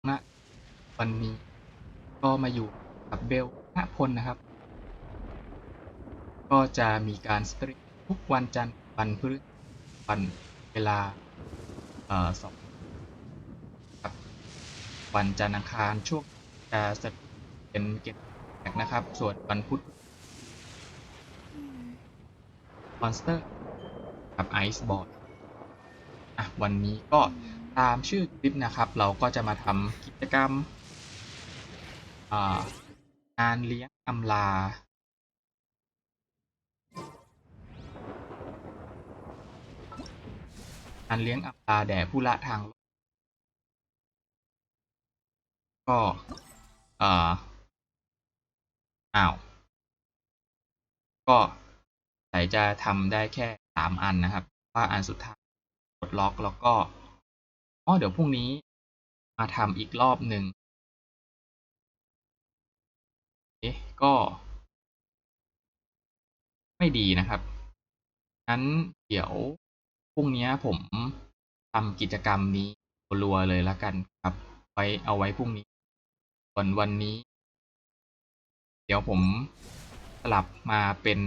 นะวันนี้ก็มาอยู่กับเบลณพลนะครับก็จะมีการสตรีมทุกวันจันทร์วันพฤหัสวันเวลา2ครับวันจันทร์อังคารช่วงจะสตรีมเป็นเกมแท็กนะครับส่วนวันพุธมอนสเตอร์กับไอซ์บอร์ดวันนี้ก็ตามชื่อคลิปนะครับเราก็จะมาทำกิจกรรมงานเลี้ยงอำลางานเลี้ยงอำลาแด่ผู้ละทางโลกก็อ้าวก็ใส่จะทำได้แค่3อันนะครับว่าอันสุดท้ายกดล็อกแล้วก็เดี๋ยวพรุ่งนี้มาทำอีกรอบหนึ่งก็ไม่ดีนะครับงั้นเดี๋ยวพรุ่งนี้ผมทำกิจกรรมนี้รัวๆเลยแล้วกันครับเอาไว้พรุ่งนี้ส่วนวันนี้เดี๋ยวผมสลับมาเป็น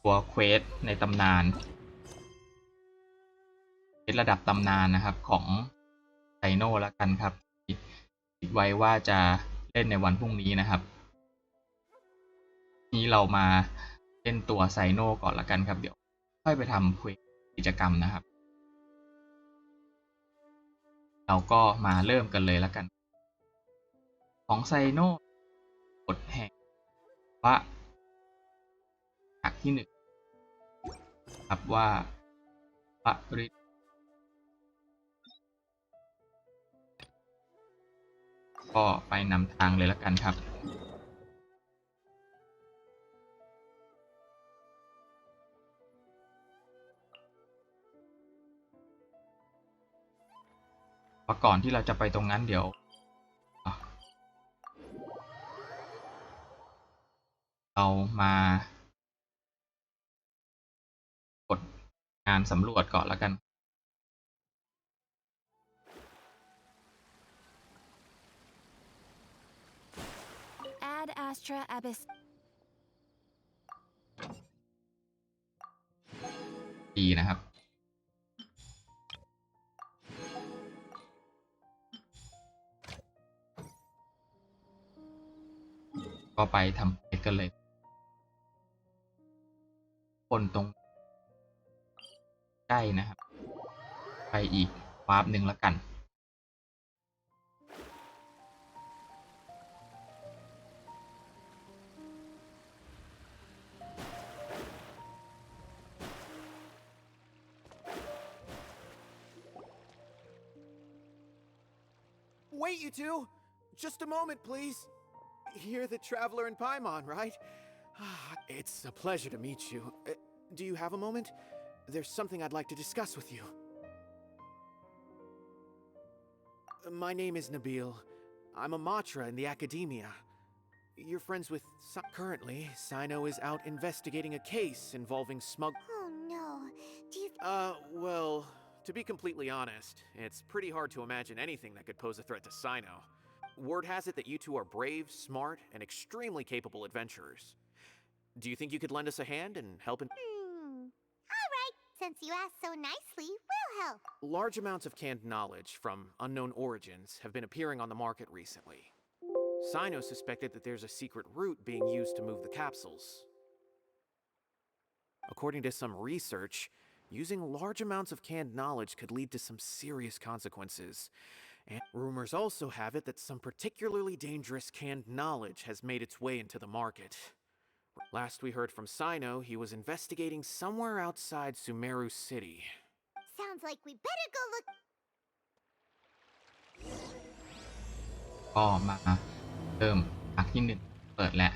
ตัวเควสในตำนานเป็นระดับตำนานนะครับของไซโน่แล้วกันครับคิดไว้ว่าจะเล่นในวันพรุ่งนี้นะครับนี้เรามาเล่นตัวไซโน่ก่อนละกันครับเดี๋ยวค่อยไปทำเควสกิจกรรมนะครับเราก็มาเริ่มกันเลยละกันของไซโน่กฎแห่งว่าฉากที่1ครับว่าปริก็ไปนำทางเลยละกันครับก่อนที่เราจะไปตรงนั้นเดี๋ยวเรามากดงานสำรวจก่อนแล้วกันดีนะครับก็ไปทำเควสกันเลยคนตรงใกล้นะครับไปอีกวาร์ปหนึ่งแล้วกัน Wait, you two! Just a moment, please. You're the traveler in Paimon, right? It's a pleasure to meet you. Do you have a moment? There's something I'd like to discuss with you. My name is Nabil. I'm a Matra in the Academia. You're friends with... Currently, Cyno is out investigating a case involving Oh no, do you... well... To be completely honest, it's pretty hard to imagine anything that could pose a threat to Cyno. Word has it that you two are brave, smart, and extremely capable adventurers. Do you think you could lend us a hand and help in... Alright, since you asked so nicely, we'll help. Large amounts of canned knowledge from unknown origins have been appearing on the market recently. Cyno suspected that there's a secret route being used to move the capsules. According to some research, using large amounts of canned knowledge could lead to some serious consequences. And rumors also have it that some particularly dangerous canned knowledge has made its way into the market. Last we heard from Cyno, he was investigating somewhere outside Sumeru City. Sounds like we better go look... ก็มาเริ่มฉากที่1เปิดแล้ว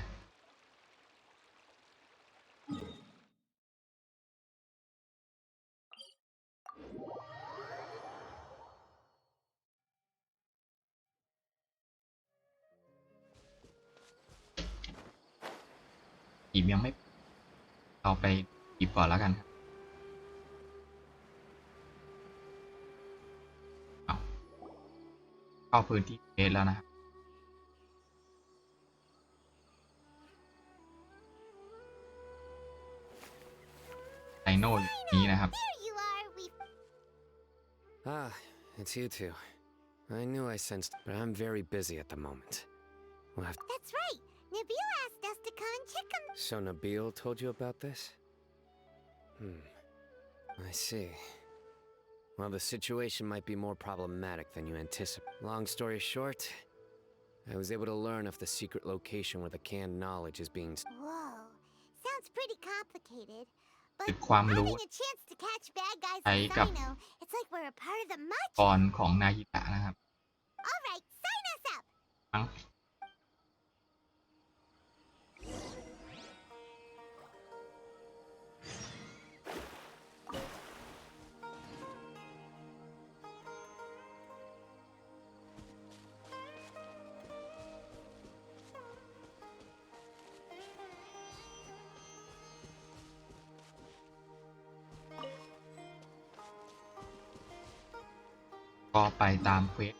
อีบยังไม่เราไปอีบก่อนแล้วกันครับ เข้าพื้นที่เควสแล้วนะครับไซโน่อยู่นี้นะครับ There you are. Ah, it's you two. I knew I sensed, but I'm very busy at the moment. We'll have That's right. Nabil asked us to come and check him. So Nabil told you about this? I see. Well, the situation might be more problematic than you anticipate. Long story short, I was able to learn of the secret location where the canned knowledge is being... Whoa. Sounds pretty complicated. But คือความรู้ having a chance to catch bad guys ใช้ like กับ Cyno, it's like we're a part of the ก match. รของนายิตะนะครับ All right, sign us up. มั้ง ก็ไปตามเควส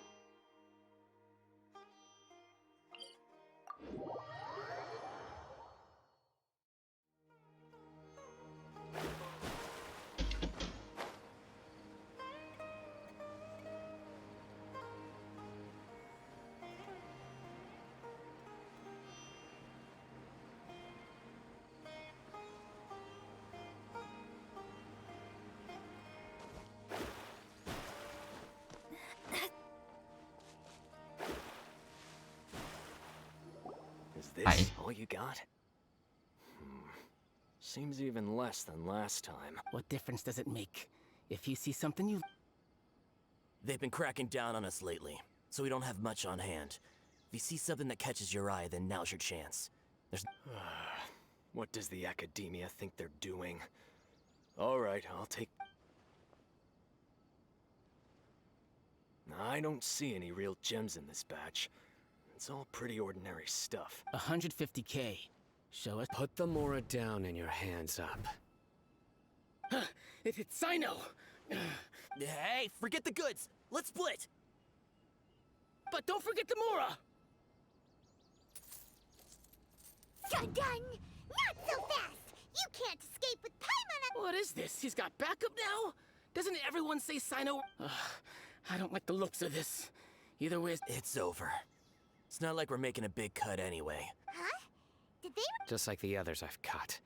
ไป This all you got? Seems even less than last time. What difference does it make? If you see something you... They've been cracking down on us lately, so we don't have much on hand. If you see something that catches your eye, then now's your chance. There's... What does the academia think they're doing? All right, I'll take... I don't see any real gems in this batch. It's all pretty ordinary stuff. 150K. Show us... Put the Mora down and your hands up. It hit Cyno! Hey, forget the goods! Let's split! But don't forget the Mora! Done. Not so fast. You can't escape with Paimon. What is this? He's got backup now? Doesn't everyone say Cyno? I don't like the looks of this. Either way... It's over. It's not like we're making a big cut anyway. Huh? Did they? Just like the others I've caught.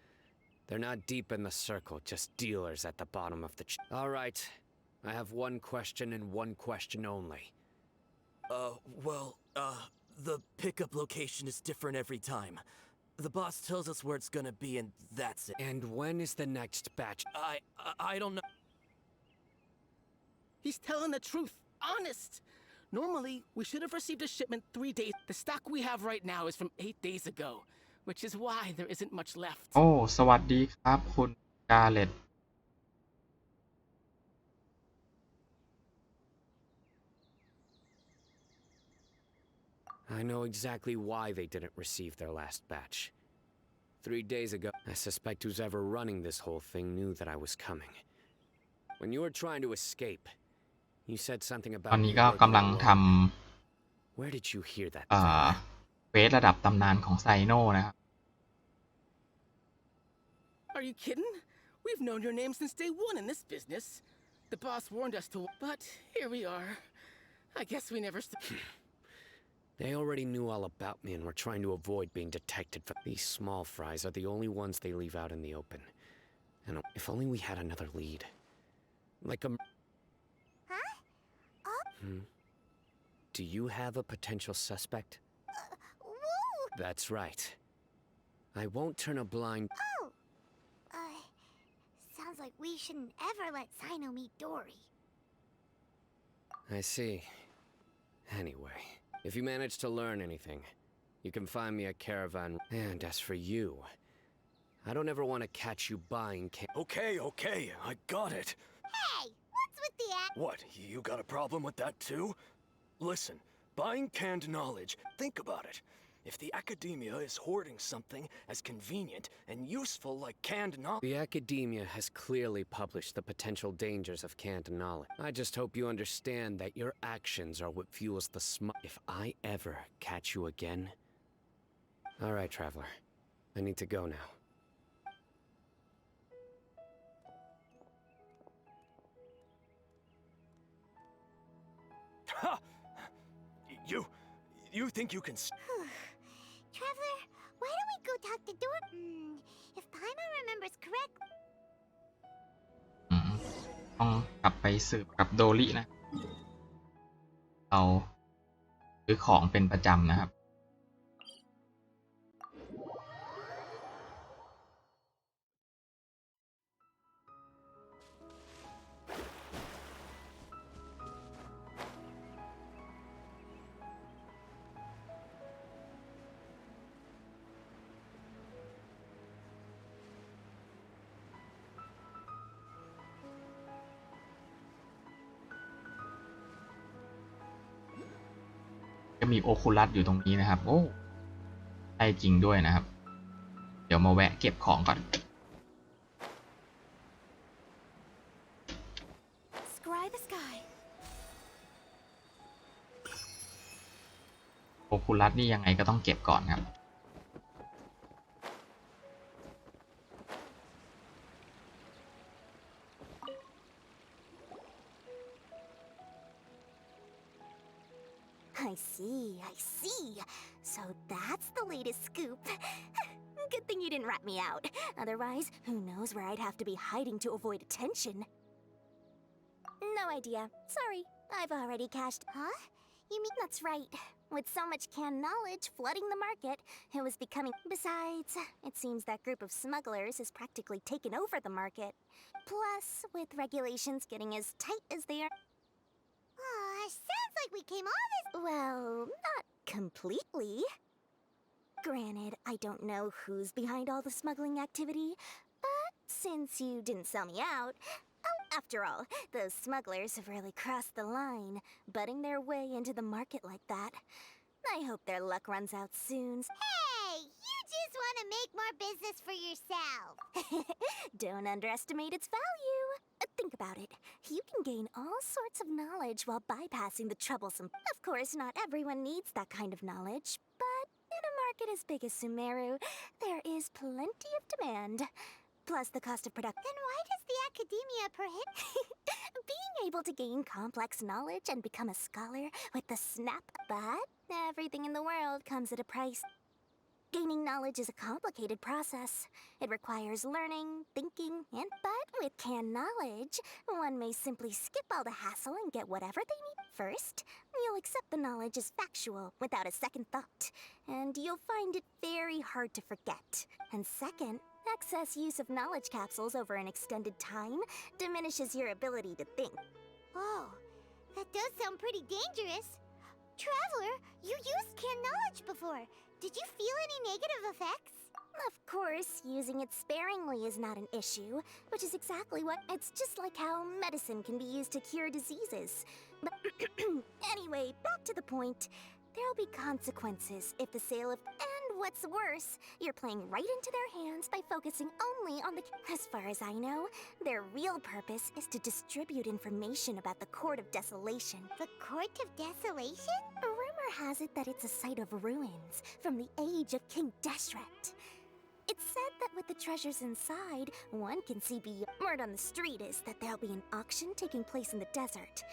They're not deep in the circle, just dealers at the bottom of the... All right. I have one question and one question only. The pickup location is different every time. The boss tells us where it's gonna be and that's it. And when is the next batch? I don't know. He's telling the truth. Honest. Normally, we should have received a shipment 3 days. The stock we have right now is from 8 days ago, which is why there isn't much left. โอ้ สวัสดีครับคุณกาเลต I know exactly why they didn't receive their last batch. 3 days ago, I suspect who's ever running this whole thing knew that I was coming. When you were trying to escape, you said something ต about อนนี้ me ก็ working กำลังท alone. Where did you hear that? ำเควสระดับตำนานของไซโน่นะครับ Are you kidding? We've known your name since day one in this business. The boss warned us to... But here we are. I guess we never... They already knew all about me and were trying to avoid being detected. These small fries are the only ones they leave out in the open. And if only we had another lead. Like a... Huh? Oh. Do you have a potential suspect? Whoa. That's right. I won't turn a blind... Oh. Sounds like we shouldn't ever let Cyno meet Dory. I see. Anyway, if you manage to learn anything, you can find me a caravan. And as for you, I don't ever want to catch you buying Okay, I got it. Hey, what's with the act? What, you got a problem with that too? Listen, buying canned knowledge, think about it. If the academia is hoarding something as convenient and useful like canned knowledge. The academia has clearly published the potential dangers of canned knowledge. I just hope you understand that your actions are what fuels the If I ever catch you again. Alright, traveler. I need to go now. Ha! You think you can. Traveler, why don't we go talk to Dor? If Paimon remembers correct. ต้องกลับไปสืบกับโดรินะ เราซื้อของเป็นประจำนะครับ จะมีโอคูลัสอยู่ตรงนี้นะครับ โอ้ใช่จริงด้วยนะครับ เดี๋ยวมาแวะเก็บของก่อน Scry the sky. โอคูลัสนี่ยังไงก็ต้องเก็บก่อนครับ I see. So that's the latest scoop. Good thing you didn't rat me out. Otherwise, who knows where I'd have to be hiding to avoid attention. No idea. Sorry, I've already cashed. Huh? You mean that's right. With so much canned knowledge flooding the market, it was becoming. Besides, it seems that group of smugglers has practically taken over the market. Plus, with regulations getting as tight as they are. Sounds like we came all this. Well, not completely. Granted, I don't know who's behind all the smuggling activity, but since you didn't sell me out. Oh, after all, those smugglers have really crossed the line, butting their way into the market like that. I hope their luck runs out soon. Hey, you just want to make more business for yourself. Don't underestimate its value. Think about it. You can gain all sorts of knowledge while bypassing the troublesome. Of course, not everyone needs that kind of knowledge, but in a market as big as Sumeru, there is plenty of demand. Plus the cost of production. Then why does the academia prohibit being able to gain complex knowledge and become a scholar with the snap? But everything in the world comes at a price. Gaining knowledge is a complicated process. It requires learning, thinking, but with canned knowledge, one may simply skip all the hassle and get whatever they need. First, you'll accept the knowledge as factual without a second thought, and you'll find it very hard to forget. And second, excess use of knowledge capsules over an extended time diminishes your ability to think. Oh, that does sound pretty dangerous. Traveler, you used canned knowledge before. Did you feel any negative effects? Of course, using it sparingly is not an issue, which is exactly what. It's just like how medicine can be used to cure diseases. But anyway, back to the point. There'll be consequences if the sale of. And what's worse, you're playing right into their hands by focusing only on the. As far as I know, their real purpose is to distribute information about the Court of Desolation. The Court of Desolation? Rumor has it that it's a site of ruins from the age of King Deshret. It's said that with the treasures inside, one can see beyond. Word on the street is that there'll be an auction taking place in the desert.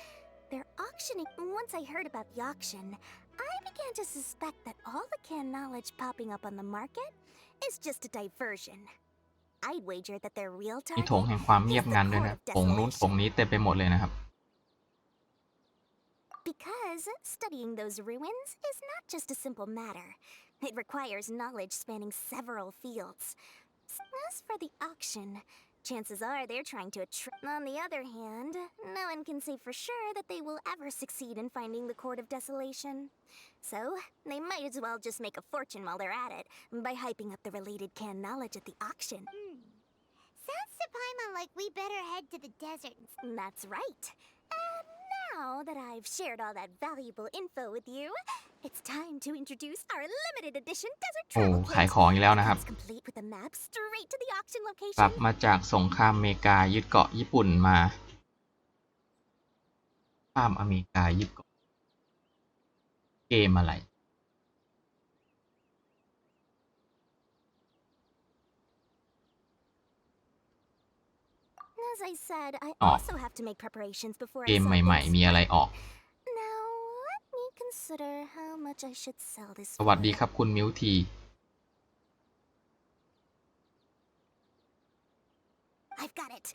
They're auctioning. Once I heard about the auction, I began to suspect that all the canned knowledge popping up on the market is just a diversion. I'd wager that their real มี target โถงแห่งความเงีย is บ the งันด้วย Court นะ of โถงนู้นโถง Desolation. นี้เต็มไปหมดเลยนะครับ Because studying those ruins is not just a simple matter. It requires knowledge spanning several fields. As for the auction, chances are they're trying to attract. On the other hand, no one can say for sure that they will ever succeed in finding the Court of Desolation. So, they might as well just make a fortune while they're at it by hyping up the related canned knowledge at the auction. Sounds to Paimon like we better head to the desert. That's right. And now Now that I've shared all that valuable info with you, it's time to introduce our limited edition desert โอ้ travel ขาย kit. ของอีกแล้ว It นะครับ comes complete with a map straight to the auction กลับ location. มาจากสงครามอเมริกายึดเกาะญี่ปุ่นมาข้ามอเมริกายึดเกาะเกมอะไร As I said, I อ๋อ also have to make preparations before เก I ม sell ใหม่ things. ๆ มีอะไรออก Now, let me consider how much I should sell this สวัส for. ดีครับคุณมิวที I've got it.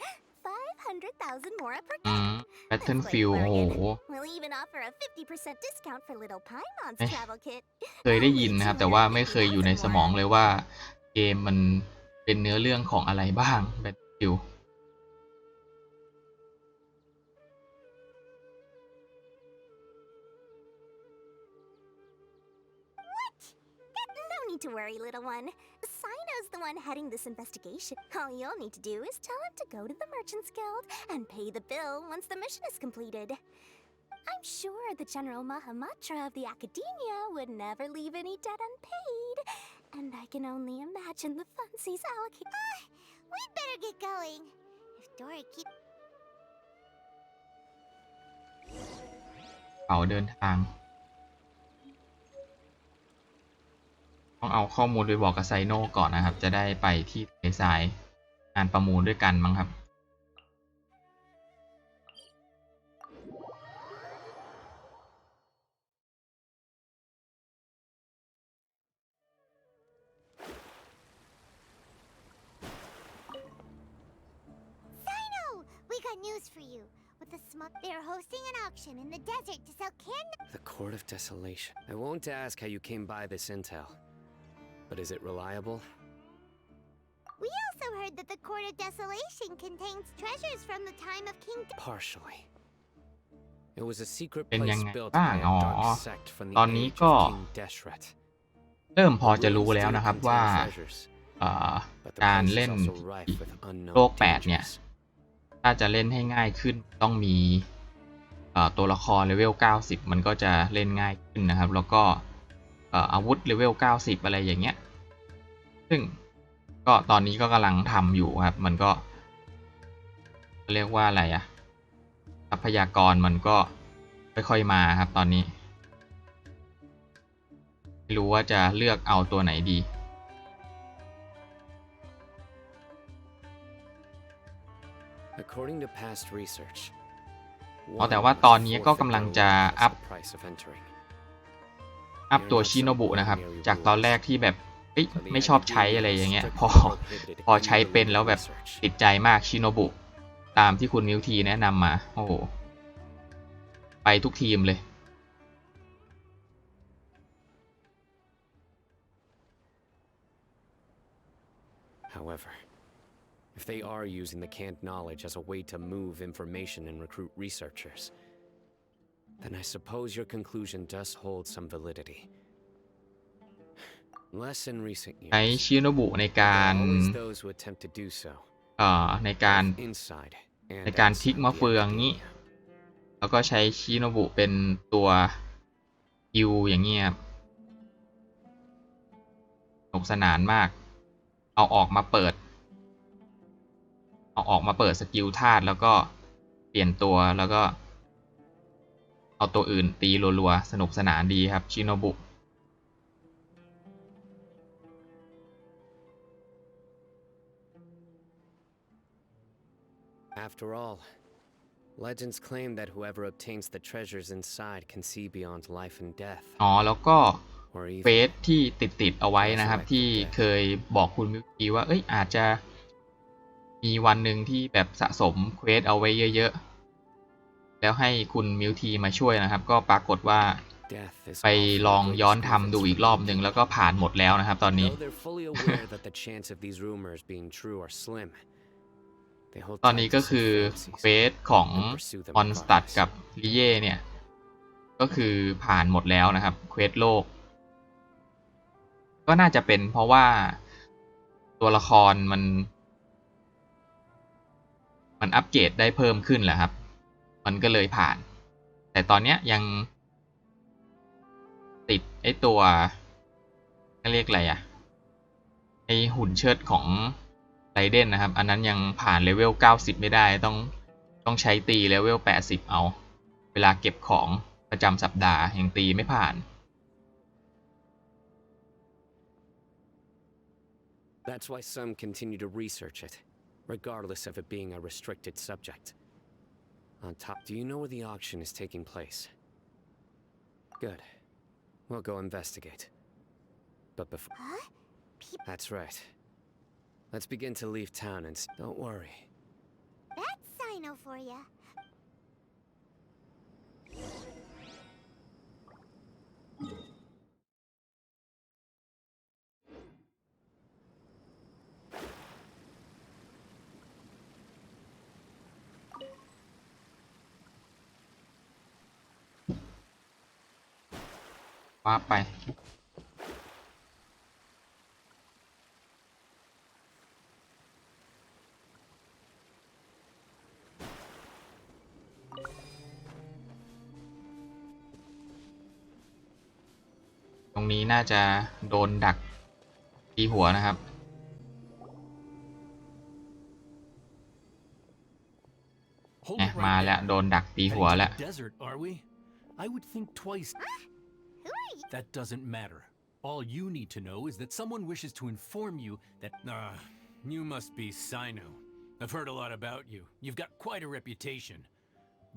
500,000 more per อื kit. ม That's quite a Battlefield โอ้โห bargain. We'll even offer a 50% discount for Little Paimon's เอ๊ะ travel kit. เคยได้ Only ยินนะครับ แต่ว่าไม่เคยอยู่ใน 250,000 สมอง more. เลยว่าเกมมันเป็นเนื้อเรื่องของอะไรบ้าง Battlefield No need to worry, little one. Cyno's the one heading this investigation. All you'll need to do is tell him to go to the Merchants Guild and pay the bill once the mission is completed. I'm sure the General Mahamatra of the Academia would never leave any debt unpaid. And I can only imagine the funds he's allocated. We'd better get going. If Dora keeps... เขาเดินทาง ต้องเอาข้อมูลไปบอกกับไซโน่ก่อนนะครับ จะได้ไปที่ทะเลทรายงานประมูลด้วยกันมั้งครับ Cyno! We got news for you. With the they're hosting an auction in the desert to sell The Court of Desolation. I won't ask how you came by this intel, but is it reliable? We also heard that the Court of Desolation contains treasures from the time of King... Partially. It was a secret เป็นยัง place ไง built บ้าง by a อ๋อ dark sect from ต the อนนี้ age ก็ of King Deshret. เริ่มพอ The จะรู้ ruins แล้ว do นะครับ contain ว่า treasures, ก but the าร place เล่ is น also rife with โล unknown ก 8 เนี่ย dangers. ถ้าจะเล่นให้ง่ายขึ้นต้องมีตัวละครเลเวล 90 มันก็จะเล่นง่ายขึ้นนะครับ แล้วก็อาวุธเลเวล 90 อะไรอย่างเงี้ย ซึ่งก็ตอนนี้ก็กำลังทำอยู่ครับ มันก็เรียกว่าอะไรอะทรัพยากรมันก็ค่อยๆมาครับตอนนี้ ไม่รู้ว่าจะเลือกเอาตัวไหนดี According to past research, อ๋อ แต่ one ว่า with ตอนนี้ก็กำลังจะ forfeit อัพ the price of entering. ตัวชิโนบุนะครับ จากตอนแรกที่แบบเอ้ยไม่ชอบใช้อะไรอย่างเงี้ย พอใช้เป็นแล้วแบบติดใจมากชิโนบุ ตามที่คุณมิวทีแนะนำมา โอ้โห ไปทุกทีมเลย However, if they are using the canned knowledge as a way to move information and recruit researchers, then I suppose your conclusion does hold some validity. Less in recent ใช้ years, ชิโนบุใน there การ are always those who attempt to do so, ในการ both inside ใน and การพลิก outside มะ the เฟืองงี้ academia. แล้วก็ใช้ชิโนบุเป็นตัวฮิวอย่างเงี้ยครับสนุกสนานมาก เอาออกมาเปิดสกิลธาตุแล้วก็เปลี่ยนตัวแล้วก็เอาตัวอื่นตีรัวๆ สนุกสนานดีครับชิโนบุ After all, legends claim that whoever obtains the treasures inside can see beyond life and death, อ๋อ แล้วก็ or เฟ even สที่ติดเอาไว้นะครับ ที่เคยบอกคุณมิวกีว่า เอ้ยอาจจะมีวันหนึ่งที่แบบสะสมเควสเอาไว้เยอะๆ แล้วให้คุณมิวทีมาช่วยนะครับ ก็ปรากฏว่า death is ไป often ลอง the ย้อน greatest ทำดู grievance อีก for รอบ many หนึ่ง people. แล้วก็ผ่านหมดแล้วนะครับตอนนี้ Though they're fully aware that the chance of these rumors being true are slim, they hold ตอนนี้ tight ก็ to คือ some เฟ fancies สของ and pursue them มอนสตัด regardless. กับลิเย่เนี่ย ก็คือผ่านหมดแล้วนะครับ เควสโลก ก็น่าจะเป็นเพราะว่าตัวละครมันอัปเกรดได้เพิ่มขึ้นแหละครับ มันก็เลยผ่าน แต่ตอนเนี้ยยังติดไอ้ตัวเรียกอะไรอะไอ้หุ่นเชิดของไรเดนนะครับอันนั้นยังผ่านเลเวล90ไม่ได้ต้องใช้ตีเลเวล80เอาเวลาเก็บของประจำสัปดาห์ยังตีไม่ผ่าน That's why some continue to research it, regardless of it being a restricted subject. On top, do you know where the auction is taking place? Good. We'll go investigate. But before... Huh? That's right. Let's begin to leave town and... Don't worry. That's Cyno for ya. ว่าไปตรงนี้น่าจะโดนดักตีหัวนะครับ Hold เนี่ย it มา right แล้ว there. โดนดักตีหัว Heading to แล้ว the desert, are we? I would think twice. Who are you? That doesn't matter. All you need to know is that someone wishes to inform you that. You must be Cyno. I've heard a lot about you. You've got quite a reputation.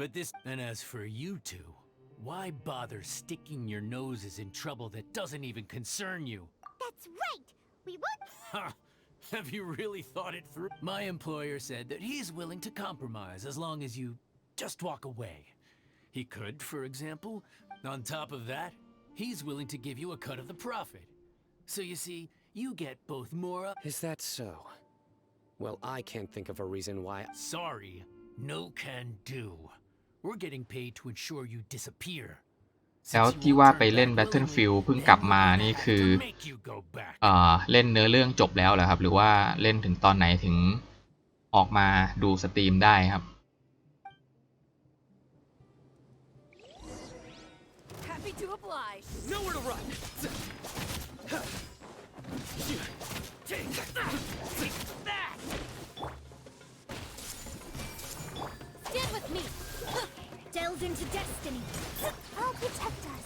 But this. And as for you two, why bother sticking your noses in trouble that doesn't even concern you? That's right. We won't. Ha! Have you really thought it through? My employer said that he's willing to compromise as long as you just walk away. He could, for example. On top of that, he's willing to give you a cut of the profit. So you see, you get both more. Is that so? Well, I can't think of a reason why... Sorry, no can do. We're getting paid to ensure you disappear. แล้วที่ว่าไปเล่น Battlefield เพิ่งกลับมานี่คือเล่นเนื้อเรื่องจบแล้วเหรอครับหรือว่าเล่นถึงตอนไหนถึงออกมาดูสตรีมได้ครับ Happy to oblige. Nowhere to run! Take that! Stand with me. Delve into destiny. I'll protect us.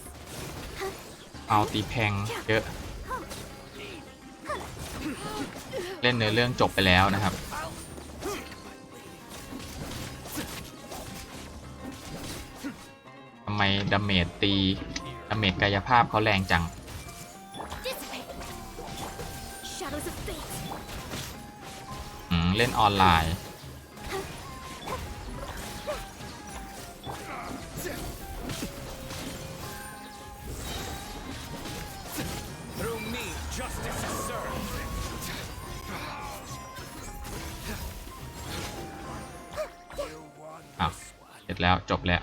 เอาตีแพงเยอะ เล่นเนื้อเรื่องจบไปแล้วนะครับทำไมดาเมจกายภาพเขาแรงจัง Dissipate. Shadows of fate. เล่นออนไลน์ Through me, justice is served. อ้าวเสร็จแล้วจบแล้ว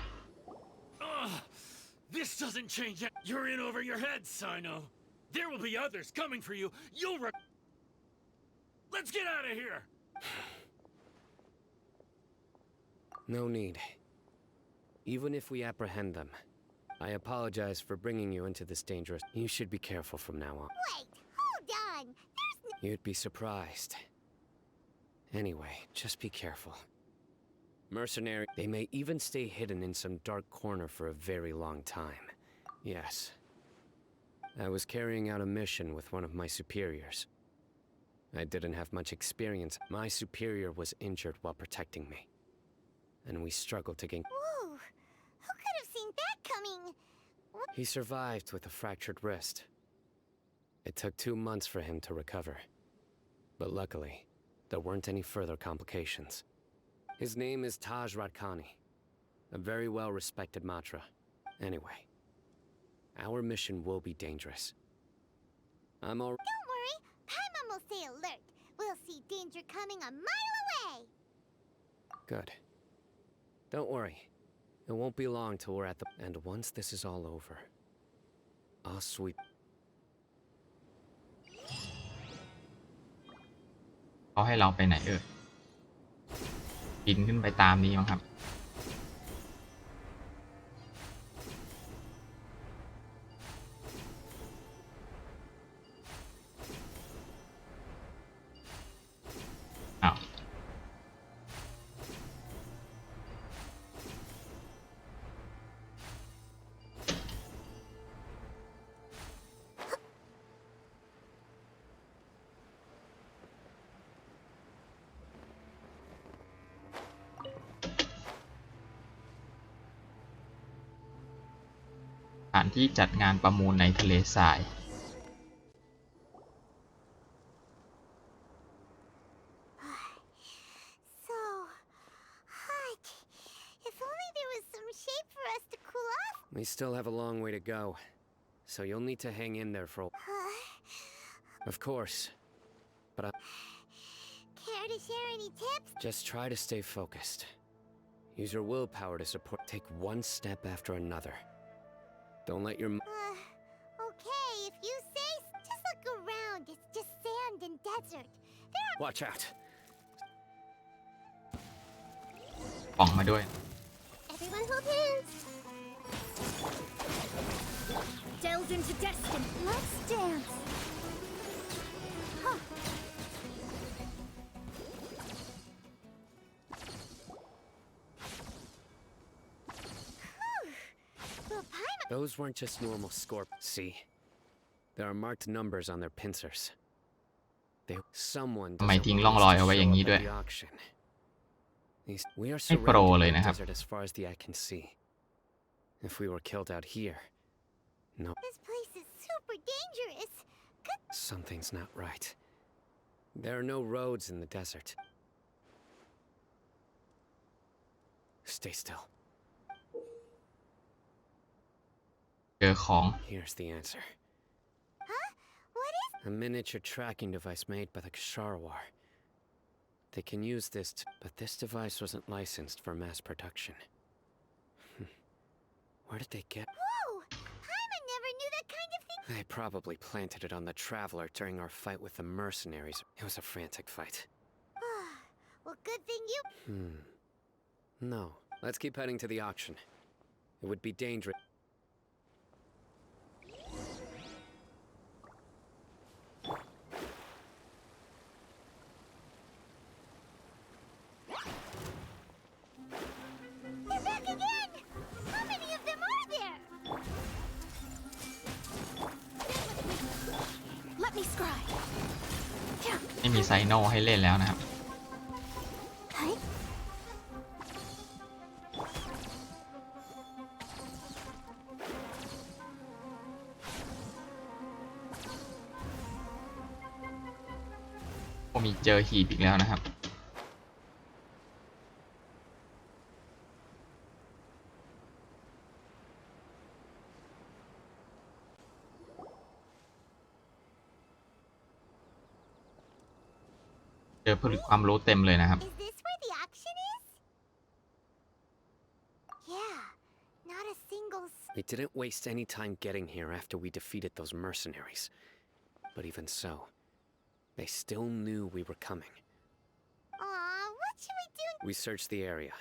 This doesn't change it. You're in over your head, Cyno. There will be others coming for you. Let's get out of here. No need. Even if we apprehend them, I apologize for bringing you into this dangerous... You should be careful from now on. Wait, hold on. You'd be surprised. Anyway, just be careful. Mercenary... They may even stay hidden in some dark corner for a very long time. Yes. I was carrying out a mission with one of my superiors. I didn't have much experience. My superior was injured while protecting me. And we struggled to gain... Whoa, who could have seen that coming? He survived with a fractured wrist. It took 2 months for him to recover. But luckily, there weren't any further complications. His name is Taj Radkani, a very well-respected Matra. Anyway, our mission will be dangerous. I'm all... Don't worry, Paimon will stay alert. We'll see danger coming a mile away. Good. Don't worry. It won't be long till we're at the... And once this is all over, I'll sweep... เขาให้เราไปไหนบินขึ้นไปตามนี้มั้งครับ ฐานที่จัดงานประมูลในทะเลทราย So hot. If only there was some shade for us to cool off. We still have a long way to go, so you'll need to hang in there for a... Of course. But Care to share any tips? just try to stay focused. Use your willpower to support. Take one step after another. Don't let your... Okay, if you say. Just look around. It's just sand and desert. Watch out. ป่องมาด้วย Everyone hold hands. Delve into destiny. Let's dance. Huh. Well, Paimon. Those weren't just normal scorpions. See? There are marked numbers on their pincers. Someone ทำไมทิ้งร่องรอยเอาไว้อย่างนี้ด้วย We are ไม่โปร surrounded เล by ยนะครับ desert as far as the eye can see. If we were killed out here, no, This place is super dangerous. something's not right. There are no roads in the desert. Stay still. เจอของ Here's the answer. Huh? What is? A miniature tracking device made by the Ksharawar. They can use this, but this device wasn't licensed for mass production. Where did they get? Whoa! Paimon never knew that kind of thing. They probably planted it on the Traveler during our fight with the mercenaries. It was a frantic fight. Well, good thing you. No. Let's keep heading to the auction. It would be dangerous. They're back again. How many of them are there? Let me scry. ไม่มีไซโนให้เล่นแล้วนะครับ Hey. ผมมีเจอหีบอีกแล้วนะครับ เจอผลึกความรู้เต็มเลยนะครับ Is this where the auction is? Yeah. Not a single. We didn't waste any time getting here after we defeated those mercenaries. But even so, they still knew we were coming. Aw, what should we do? We searched the area.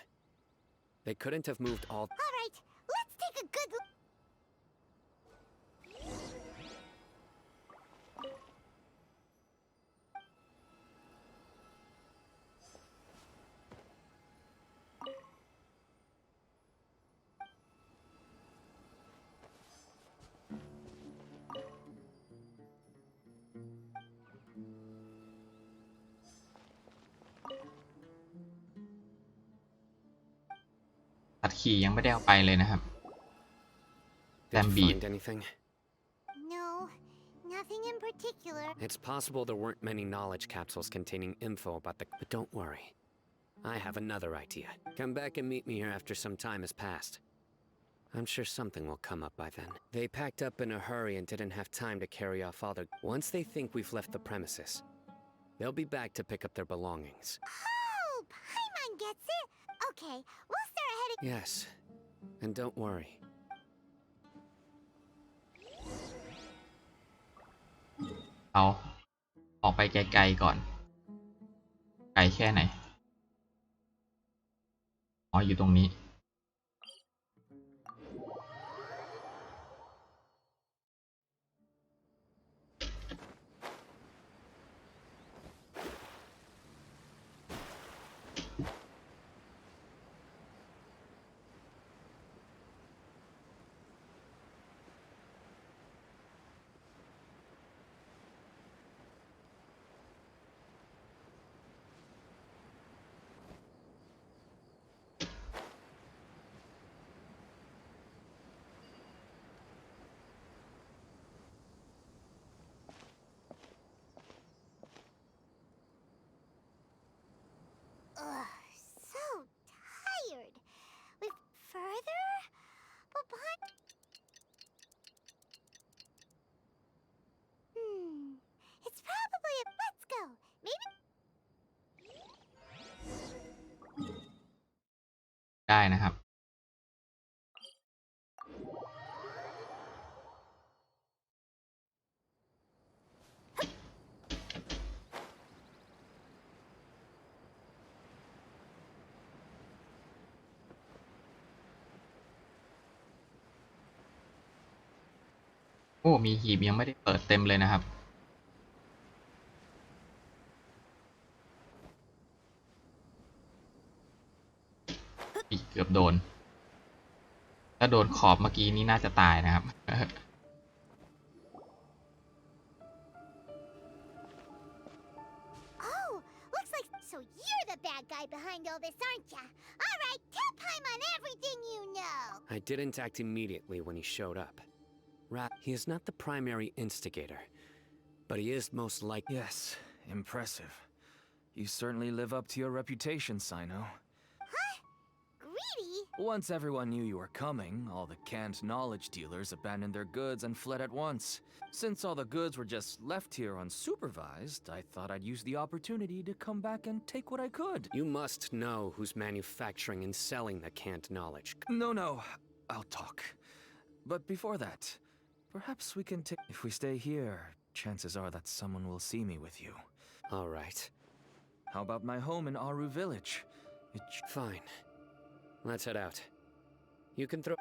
They couldn't have moved all... All right, let's take a good look. ตัดขี่ยังไม่ได้เอาไปเลยนะครับ แต Did ม you บีบ find anything? No, nothing in particular. It's possible there weren't many knowledge capsules containing info about the... But don't worry. I have another idea. Come back and meet me here after some time has passed. I'm sure something will come up by then. They packed up in a hurry and didn't have time to carry off all their... Once they think we've left the premises, they'll be back to pick up their belongings. Oh, Paimon gets it. Okay, we'll start heading. Yes. And don't worry. เราออกไปไกลๆก่อน ไกลแค่ไหน อ๋อ อยู่ตรงนี้ นะครับโอ้มีหีบยังไม่ได้เปิดเต็มเลยนะครับอีกเกือบโดนถ้าโดนขอบเมื่อกี้นี้น่าจะตายนะครับ Oh, looks like. So you're the bad guy behind all this, aren't ya? Alright, tell Paimon everything you know. I didn't act immediately when he showed up. He is not the primary instigator, but he is most likely. Yes, impressive. You certainly live up to your reputation, Cyno. Greedy? Once everyone knew you were coming, all the canned knowledge dealers abandoned their goods and fled at once. Since all the goods were just left here unsupervised, I thought I'd use the opportunity to come back and take what I could. You must know who's manufacturing and selling the canned knowledge. No, I'll talk. But before that, perhaps we can take. If we stay here, chances are that someone will see me with you. All right. How about my home in Aru Village? Fine. Let's head out. You can throw.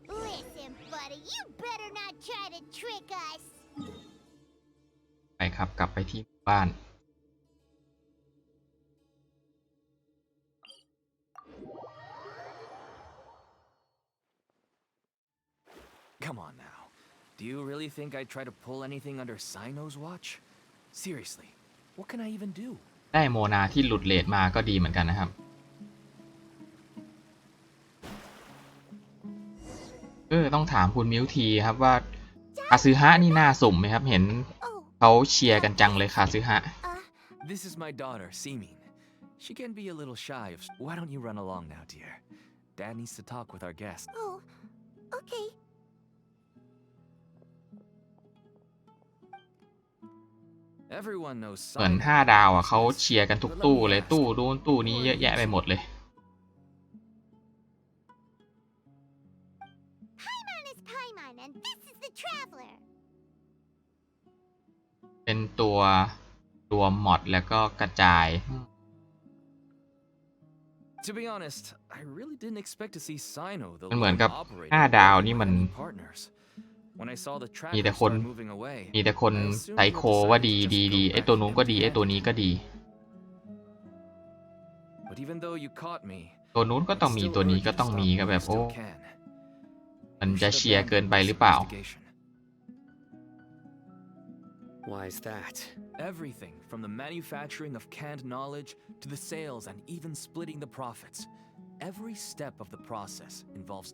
Listen, buddy, you better not try to trick us. ไปครับกลับไปที่บ้าน Come on now. Do you really think I'd try to pull anything under Cyno's watch? Seriously, what can I even do? ได้โมนาที่หลุดเรทมาก็ดีเหมือนกันนะครับต้องถามคุณมิวทีครับว่าคาซึฮะนี่น่าสุ่มไหมครับเห็นเขาเชียร์กันจังเลยคาซึฮะ This is my daughter, Simin. She can be a little shy of. Why don't you run along now, dear? Dad needs to talk with our guest. Oh, okay. Everyone knows เหมือน Cyno. 5 ดาวเขาเชียร์กันทุกตู้เลยตู้นู้นตู้นี้เยอะแยะไปหมดเลย Paimon is Paimon, and this is the Traveler. เป็นตัวมอดแล้วก็กระจาย To be honest, I really didn't expect to see Cyno, the มันเหมือนกับ lone operator, 5 ดาวนี่มัน any partners. When I saw the มีแต่ tracker คน start moving away, มีแต่คน I assumed ไซ you'll โคว่า decide ดี to just ดี go ดีไอ back ตัวนู้นก็ดี empty ไอตัวนี้ก็ดี But even though you caught me, ตัวนู้นก็ต้องมี I'd ตัว still นี้ urge ก็ you to ต้องมี stop ก็ while แบ you บโอ้ still can. มัน You จะ should เชียร์ abandon เกินไป this หรือเปล่า investigation. Why is that? Everything from the manufacturing of canned knowledge to the sales and even splitting the profits. Every step of the process involves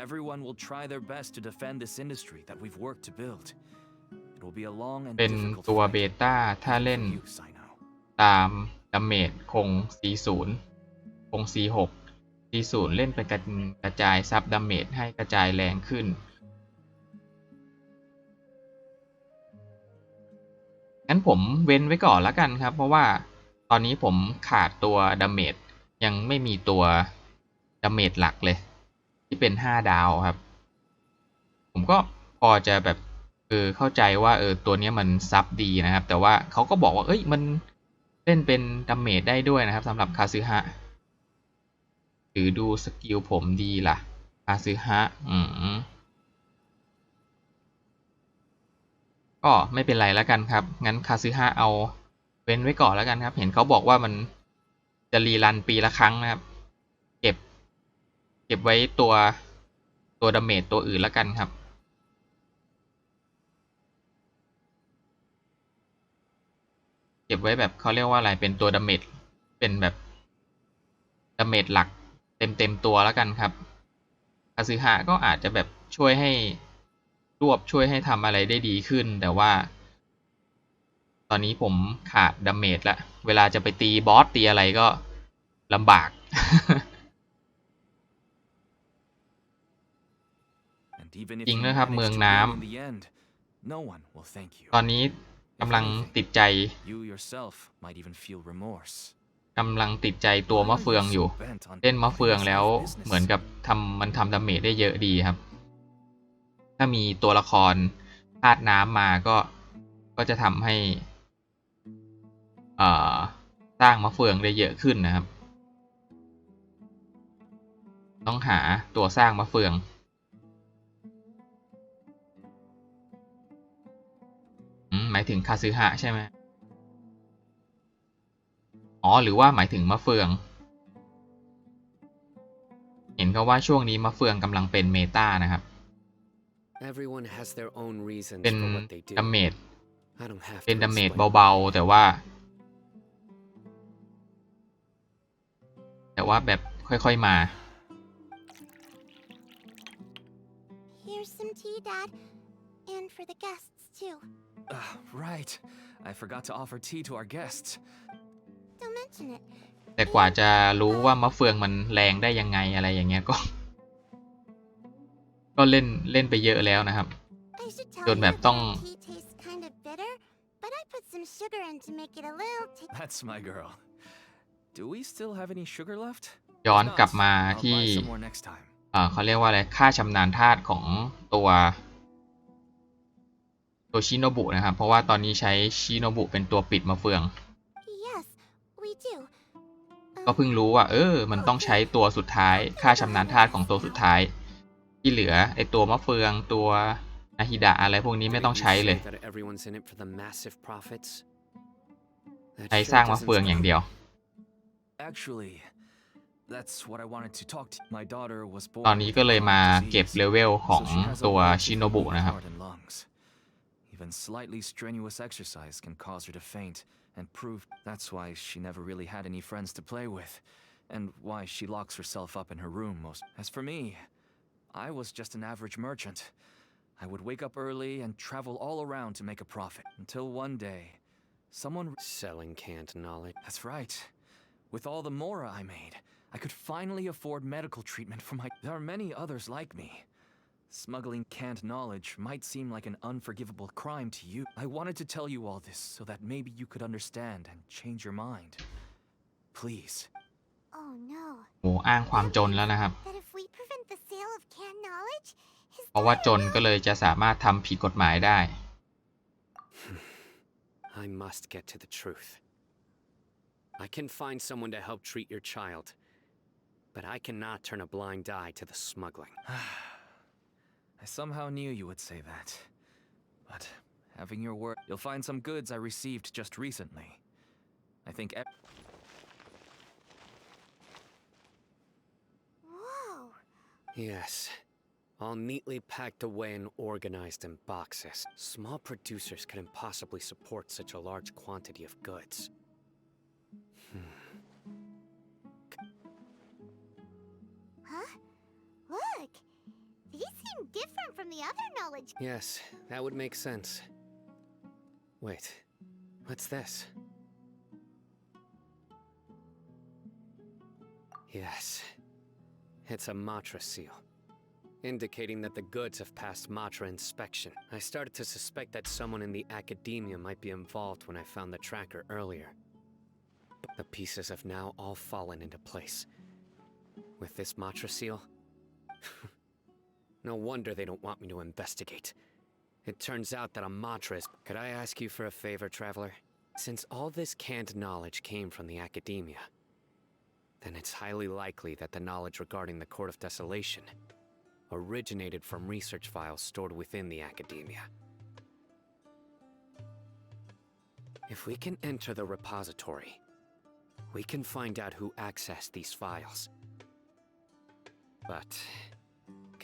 everyone will try their best to defend this industry that we've worked to build. It will be a long and เป็น difficult ตัว fight, เบต้าถ้า even เล่น for you, Cyno. ตามดาเมจคง C0 คง C6 C0 เล่นเป็นกระจายซับดาเมจให้กระจายแรงขึ้นงั้นผมเว้นไว้ก่อนแล้วกันครับ เพราะว่าตอนนี้ผมขาดตัวดาเมจยังไม่มีตัวดาเมจหลักเลยที่เป็น5 ดาวครับผมก็พอจะแบบเข้าใจว่าตัวนี้มันซับดีนะครับแต่ว่าเขาก็บอกว่ามันเล่นเป็นดาเมจได้ด้วยนะครับสำหรับคาซึฮะหรือดูสกิลผมดีล่ะคาซึฮะก็ไม่เป็นไรแล้วกันครับงั้นคาซึฮะเอาเว้นไว้ก่อนแล้วกันครับเห็นเขาบอกว่ามันจะรีรันปีละครั้งนะครับเก็บไว้ตัวดาเมจตัวอื่นแล้วกันครับเก็บไว้แบบเขาเรียกว่าอะไรเป็นตัวดาเมจเป็นแบบดาเมจหลักเต็มตัวแล้วกันครับคาซึฮะก็อาจจะแบบช่วยให้ช่วยให้ทำอะไรได้ดีขึ้นแต่ว่าตอนนี้ผมขาดดาเมจละเวลาจะไปตีบอสตีอะไรก็ลำบาก And even if จริง you นะครับ manage เมือง to น้ win in the end, no one will thank you. ำตอนนี้กำลังติดใจ You yourself might even feel remorse. กำลังติดใจตัวมะเฟืองอยู่ เล่นมะเฟืองแล้วเหมือนกับมันทำดาเมจได้เยอะดีครับ ถ้ามีตัวละครธาตุน้ำมาก็จะทำให้สร้างมะเฟืองได้เยอะขึ้นนะครับ ต้องหาตัวสร้างมะเฟืองหมายถึงคาซึฮะใช่ไหมอ๋อหรือว่าหมายถึงมะเฟือง เห็นเขาว่าช่วงนี้มะเฟืองกำลังเป็นเมตานะครับ Everyone has their own reasons เป็น for what they do. ดาเมจ I don't have เป็น to ดาเมจ explain. เบาๆแต่ว่าแบบค่อยๆมา Here's some tea, Dad. And for the guests, too. Right. I forgot to offer tea to our guests. Don't mention it. แต่กว่าจะรู้ว่ามะเฟืองมันแรงได้ยังไงอะไรอย่างเงี้ยก็เล่นไปเยอะแล้วนะครับ I should tell จน you แบบต้อง that tea tastes kind of bitter, but I put some sugar in to make it a little That's my girl. Do we still have any sugar left? ย้อน If กลับ not, มา I'll ที่ buy some more next time. เขาเรียกว่าอะไรค่าชำนาญธาตุของตัวชิโนบุนะครับ เพราะว่าตอนนี้ใช้ชิโนบุเป็นตัวปิดมะเฟือง Yes, we do. ก็เพิ่งรู้ว่ามันต้องใช้ตัวสุดท้ายค่าชำนาญธาตุของตัวสุดท้าย ที่เหลือไอตัวมะเฟืองตัวนาฮิดะอะไรพวกนี้ไม่ต้องใช้เลย Didn't you say that everyone's in it for the massive profits? That ใช้ sure สร้างมะ doesn't เฟืองอย่างเดียว Actually, that's what I wanted to talk to. My daughter was ตอน born นี้ with ก็ a เลยมา chronic เก็บ disease, เลเวลของ so she has a ตัว rare ชิโนบุ thing in นะครับ heart and lungs. Even slightly strenuous exercise can cause her to faint and prove that's why she never really had any friends to play with, and why she locks herself up in her room most. As for me, I was just an average merchant. I would wake up early and travel all around to make a profit, until one day, someone... Selling canned knowledge. That's right. With all the mora I made, I could finally afford medical treatment for my... There are many others like me. Smuggling canned knowledge might seem like an unforgivable crime to you. I wanted to tell you all this so that maybe you could understand and change your mind. Please. Oh no. โหอ้างความจนแล้วนะครับ That if we prevent the sale of canned knowledge, his เพราะว่าจ daughter น will... ก็เลยจะสามารถทำผิดกฎหมายได้ I must get to the truth. I can find someone to help treat your child, but I cannot turn a blind eye to the smuggling. I somehow knew you would say that. But having your word, you'll find some goods I received just recently. I think... Whoa. Yes, all neatly packed away and organized in boxes. Small producers couldn't possibly support such a large quantity of goods. Huh? Look. These seem different from the other knowledge. Yes, that would make sense. Wait, what's this? Yes, it's a Matra seal, indicating that the goods have passed Matra inspection. I started to suspect that someone in the academia might be involved when I found the tracker earlier. The pieces have now all fallen into place. With this Matra seal? No wonder they don't want me to investigate. It turns out that a Matra is... Could I ask you for a favor, Traveler? Since all this canned knowledge came from the academia, then it's highly likely that the knowledge regarding the Court of Desolation originated from research files stored within the academia. If we can enter the repository, we can find out who accessed these files. But...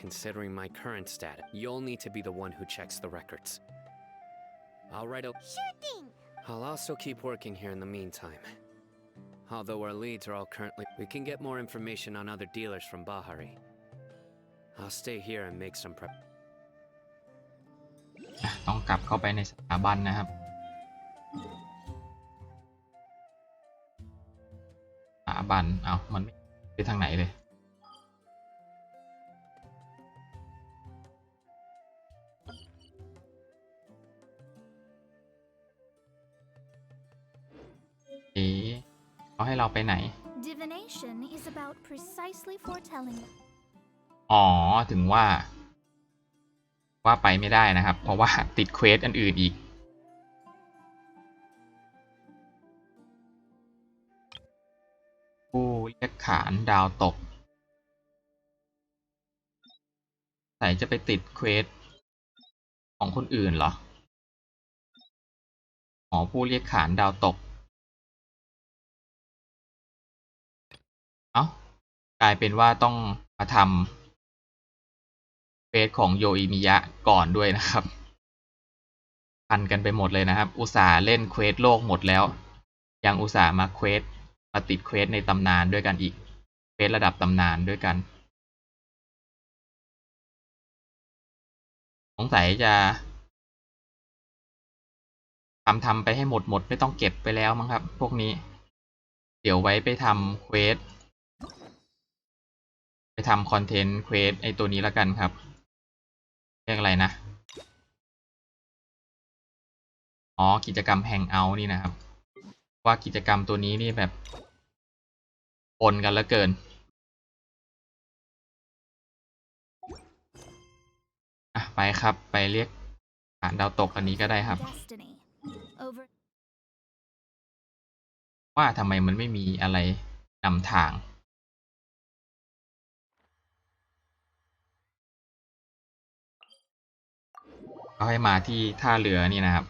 considering my current status, you'll need to be the one who checks the records. I'll write a... Sure thing. I'll also keep working here in the meantime. Although our leads are all currently... We can get more information on other dealers from Bahari. I'll stay here and make some prep. ต้องกลับเข้าไปในสถาบันนะครับ สถาบันมันไม่ไปทางไหนเลย เ เขาให้เราไปไหน Divination is about precisely foretelling. อ๋อถึงว่าไปไม่ได้นะครับ เพราะว่าติดเควสอันอื่นอีกผู้เรียกขานดาวตกใส่จะไปติดเควสของคนอื่นเหรออ๋อผู้เรียกขานดาวตกเอ้ากลายเป็นว่าต้องมาทำเควสของโยอิมิยะก่อนด้วยนะครับพันกันไปหมดเลยนะครับอุตส่าห์เล่นเควสโลกหมดแล้วยังอุตส่าห์มาติดเควสในตำนานด้วยกันอีกเควสระดับตำนานด้วยกันสงสัยจะทำไปให้หมดไม่ต้องเก็บไปแล้วมั้งครับพวกนี้เดี๋ยวไว้ไปทำเควสไปทำคอนเทนต์เควสไอตัวนี้แล้วกันครับเรียกอะไรนะอ๋อกิจกรรมแฮงเอาท์นี่นะครับว่ากิจกรรมตัวนี้นี่แบบปนกันเหลือเกินไปครับไปเรียกฐานดาวตกอันนี้ก็ได้ครับ Destiny. Over. ว่าทำไมมันไม่มีอะไรนำทางก็ให้มาที่ท่าเรือนี่นะครับ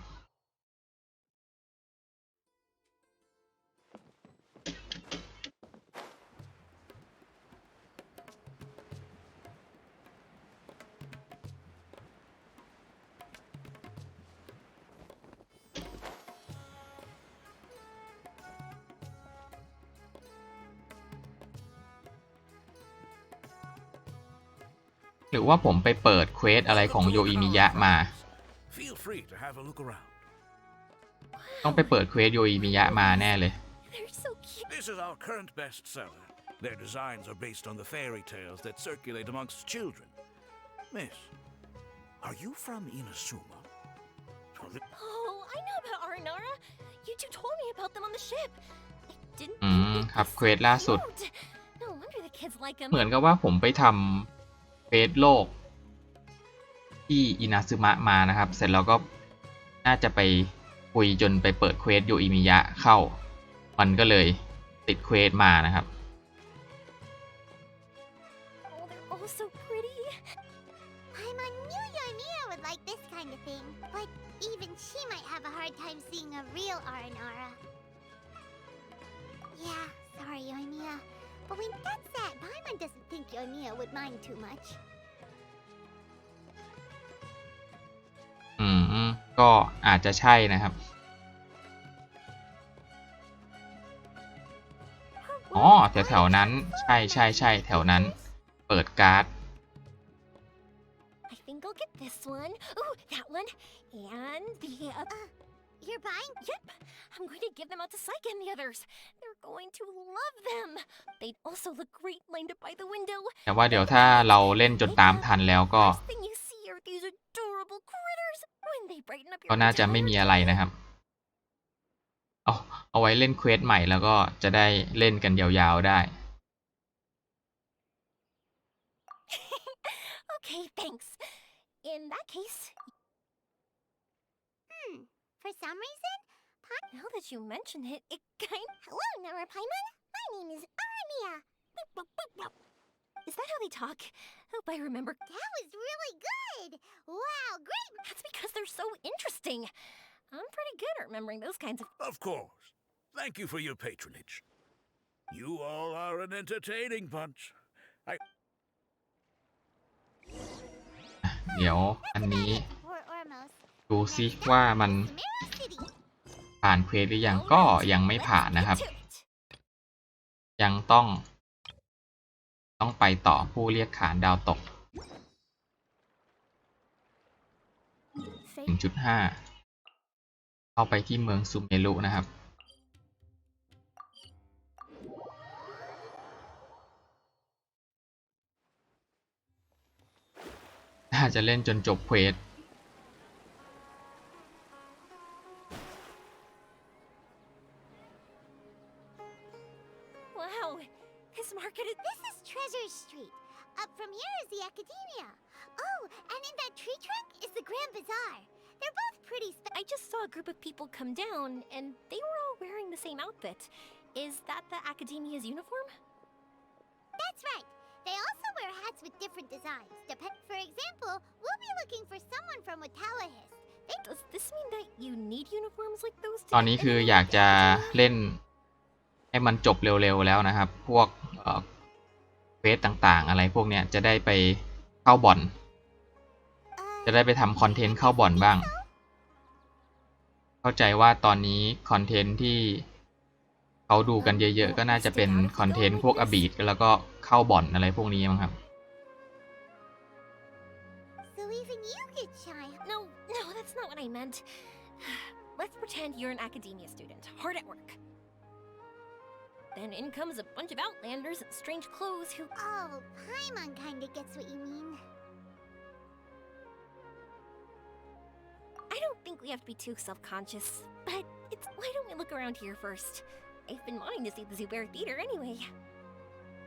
หรือว่าผมไปเปิดเควสอะไรของโยอิมิยะมาต้องไปเปิดเควสโยอิมิยะมาแน่เลย They're so cute. This is our current bestseller. Their designs are based on the fairy tales that circulate amongst children. Miss, are you from Inazuma? Oh, I know about Aranara. You two told me about them on the ship. I didn't ครับเควสล่าสุด No wonder the kids like them. เหมือนกับว่าผมไปทำเควสโลกที่อินาซึมะมานะครับเสร็จแล้วก็น่าจะไปคุยจนไปเปิดเควสโยอิมิยะเข้ามันก็เลยติดเควสมานะครับ Oh, they're all so pretty. I'm on knew Yoimiya would like this kind of thing, but even she might have a hard time seeing a real Aranara. Yeah, sorry, Yoimiya. But when that's that, Paimon doesn't think Yoimiya would mind too much. ก็อาจจะใช่นะครับอ๋อแถวนั้นใช่แถวนั้นเปิดการ์ด I think I'll get this one. Ooh, that one. And the You're buying? Yep. I'm going to give them out to Psyche and the others. They're going to love them. They'd also look great lined up by the window. แต่ว่าเดี๋ยวถ้าเราเล่นจนตามทันแล้วก็ First thing you see are these adorable critters. When they brighten up ก็ your น่าจะไม่มีอะไรนะครับเอาไว้เล่นเควสใหม่แล้วก็จะได้เล่นกันยาวๆได้ Okay, thanks. In that case, For some reason, now that you mention it, it kind hello, Nara Paimon. My name is Armia. Is that how they talk? Hope I remember. That was really good. Wow, great. That's because they're so interesting. I'm pretty good at remembering those kinds of. Of course. Thank you for your patronage. You all are an entertaining bunch. เดี๋ยวอันนี้ Or Ormos. ดูซิว่ามัน Samara City. ผ่านเควสหรือยังก็ยังไม่ผ่านนะครับยังต้องไปต่อผู้เรียกขานดาวตก 1.5 เข้าไปที่เมืองซูเมรุนะครับน่าจะเล่นจนจบเควส Grand Bazaar. They're both pretty I just saw a group of people come down, and they were all wearing the same outfit. Is that the Academia's uniform? That's right. They also wear hats with different designs. For example, we'll be looking for someone from Watawahist. Does this mean that you need uniforms like those ตอนนี้คืออยากจะเล่นให้มันจบเร็วๆแล้วนะครับพวกเฟสต่างๆอะไรพวกเนี้ยจะได้ไปเข้าบ่อนจะได้ไปทำคอนเทนต์เข้าบ่อนบ้างเข้าใจว่าตอนนี้คอนเทนต์ที่เขาดูกันเยอะๆก็น่าจะเป็นคอนเทนต์พวกอบีดแล้วก็เข้าบ่อนอะไรพวกนี้มั้งครับ So even you get shy. No, that's not what I meant. Let's pretend you're an academia student, hard at work. Then in comes a bunch of outlanders in strange clothes who... Oh, Paimon kinda gets what you mean. I don't think we have to be too self-conscious, but why don't we look around here first? I've been wanting to see the Zubair Theater anyway.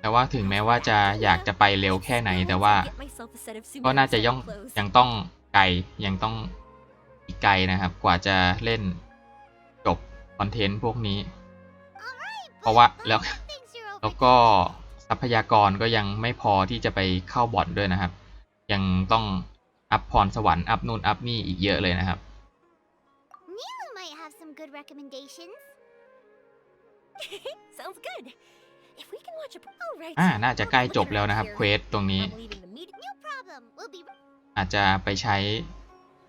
แต่ว่าถึงแม้ว่าจะอยากจะไปเร็วแค่ไหนแต่ว่าก็น่าจะยังต้องไกลยังต้องอีกไกลนะครับกว่าจะเล่นจบคอนเทนต์พวกนี้เพราะว่าแล้วก็ทรัพยากรก็ยังไม่พอที่จะไปเข้าบ่อนด้วยนะครับยังต้องอัพพรสวรรค์อัพนู่นอัพนี่อีกเยอะเลยนะครับ Nilu might have some good recommendations. Sounds good. If we can watch a... Oh, right. น่าจะใกล้จบแล้วนะครับเควสตรงนี้ No problem. We'll be... อาจจะไปใช้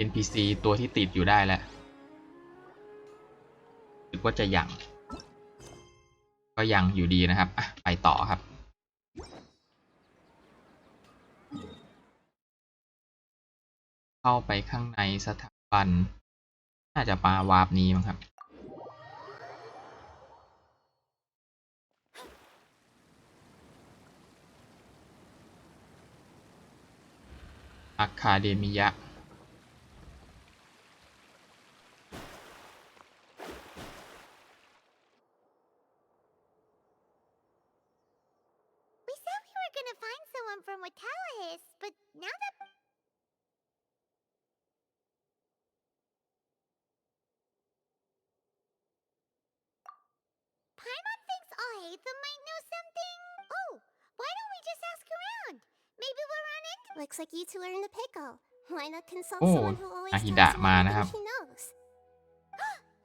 NPC ตัวที่ติดอยู่ได้แล้วคิดว่าจะยังก็ยังอยู่ดีนะครับไปต่อครับเข้าไปข้างในสถาบันน่าจะมาวาร์ปนี้มั้งครับอะคาเดมิยะ We said we were gonna find someone from Watawahist, but now that... Paimon thinks Alhaitham might know something. Oh, why don't we just ask around? Maybe we'll run into... Looks like you two are in the pickle. Why not consult โอ้ someone who always อา tells ฮิ you ดะมานะครับ everything she knows?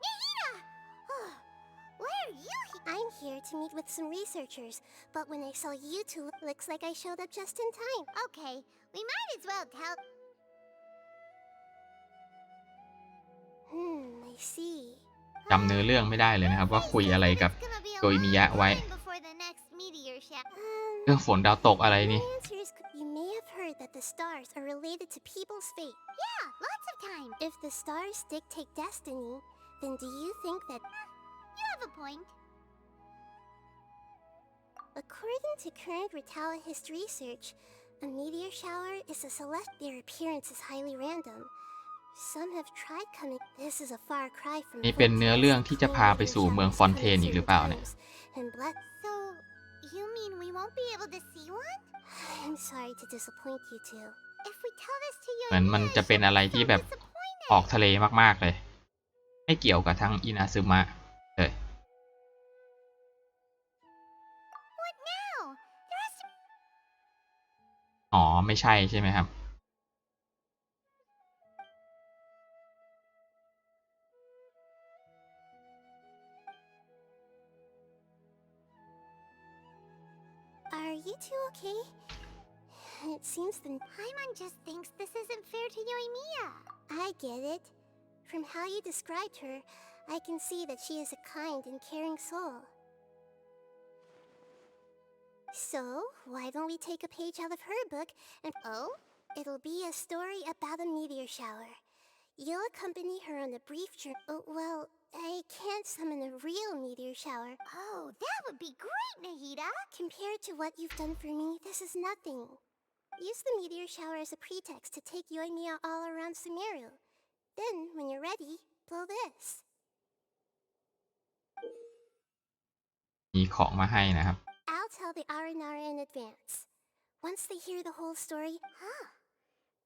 Nahida! Oh, why are you here? I'm here to meet with some researchers, but when I saw you two, looks like I showed up just in time. Okay, we might as well tell... I see. จำเนื้อเรื่องไม่ได้เลยนะครับว่าคุยอะไรกับโดยมิยะไว้ before the next meteor shower. เรื่องฝนดาวตกอะไรนี่ My answer is you may have heard that the stars are related to people's fate. Yeah, lots of time. If the stars dictate destiny, then do you think that... You have a point. According to current Watawahist research, a meteor shower is a celestial. Their appearance is highly random. Some have tried coming. This is a far cry from. นี่เป็นเนื้อเรื่องที่จะพาไปสู่เมืองฟอนเทนอีกหรือเปล่าเนี่ย So, you mean we won't be able to see one? I'm sorry to disappoint you two. If we tell this to your เหมือนมันจะเป็นอะไรที่แบบออกทะเลมากๆเลยไม่เกี่ยวกับทั้งอินาซึมะเลย What now? There has to... อ๋อไม่ใช่ใช่ไหมครับ Are you two okay? It seems the Paimon just thinks this isn't fair to Yoimiya. I get it. From how you described her, I can see that she is a kind and caring soul. So, why don't we take a page out of her book and... Oh? It'll be a story about a meteor shower. You'll accompany her on a brief journey. Oh, well, I can't summon a real meteor shower. Oh, that would be great, Nahida! Compared to what you've done for me, this is nothing. Use the meteor shower as a pretext to take Yoimiya all around Sumeru. Then, when you're ready, blow this. มีของมาให้นะครับ I'll tell the Aranara in advance. Once they hear the whole story... Huh.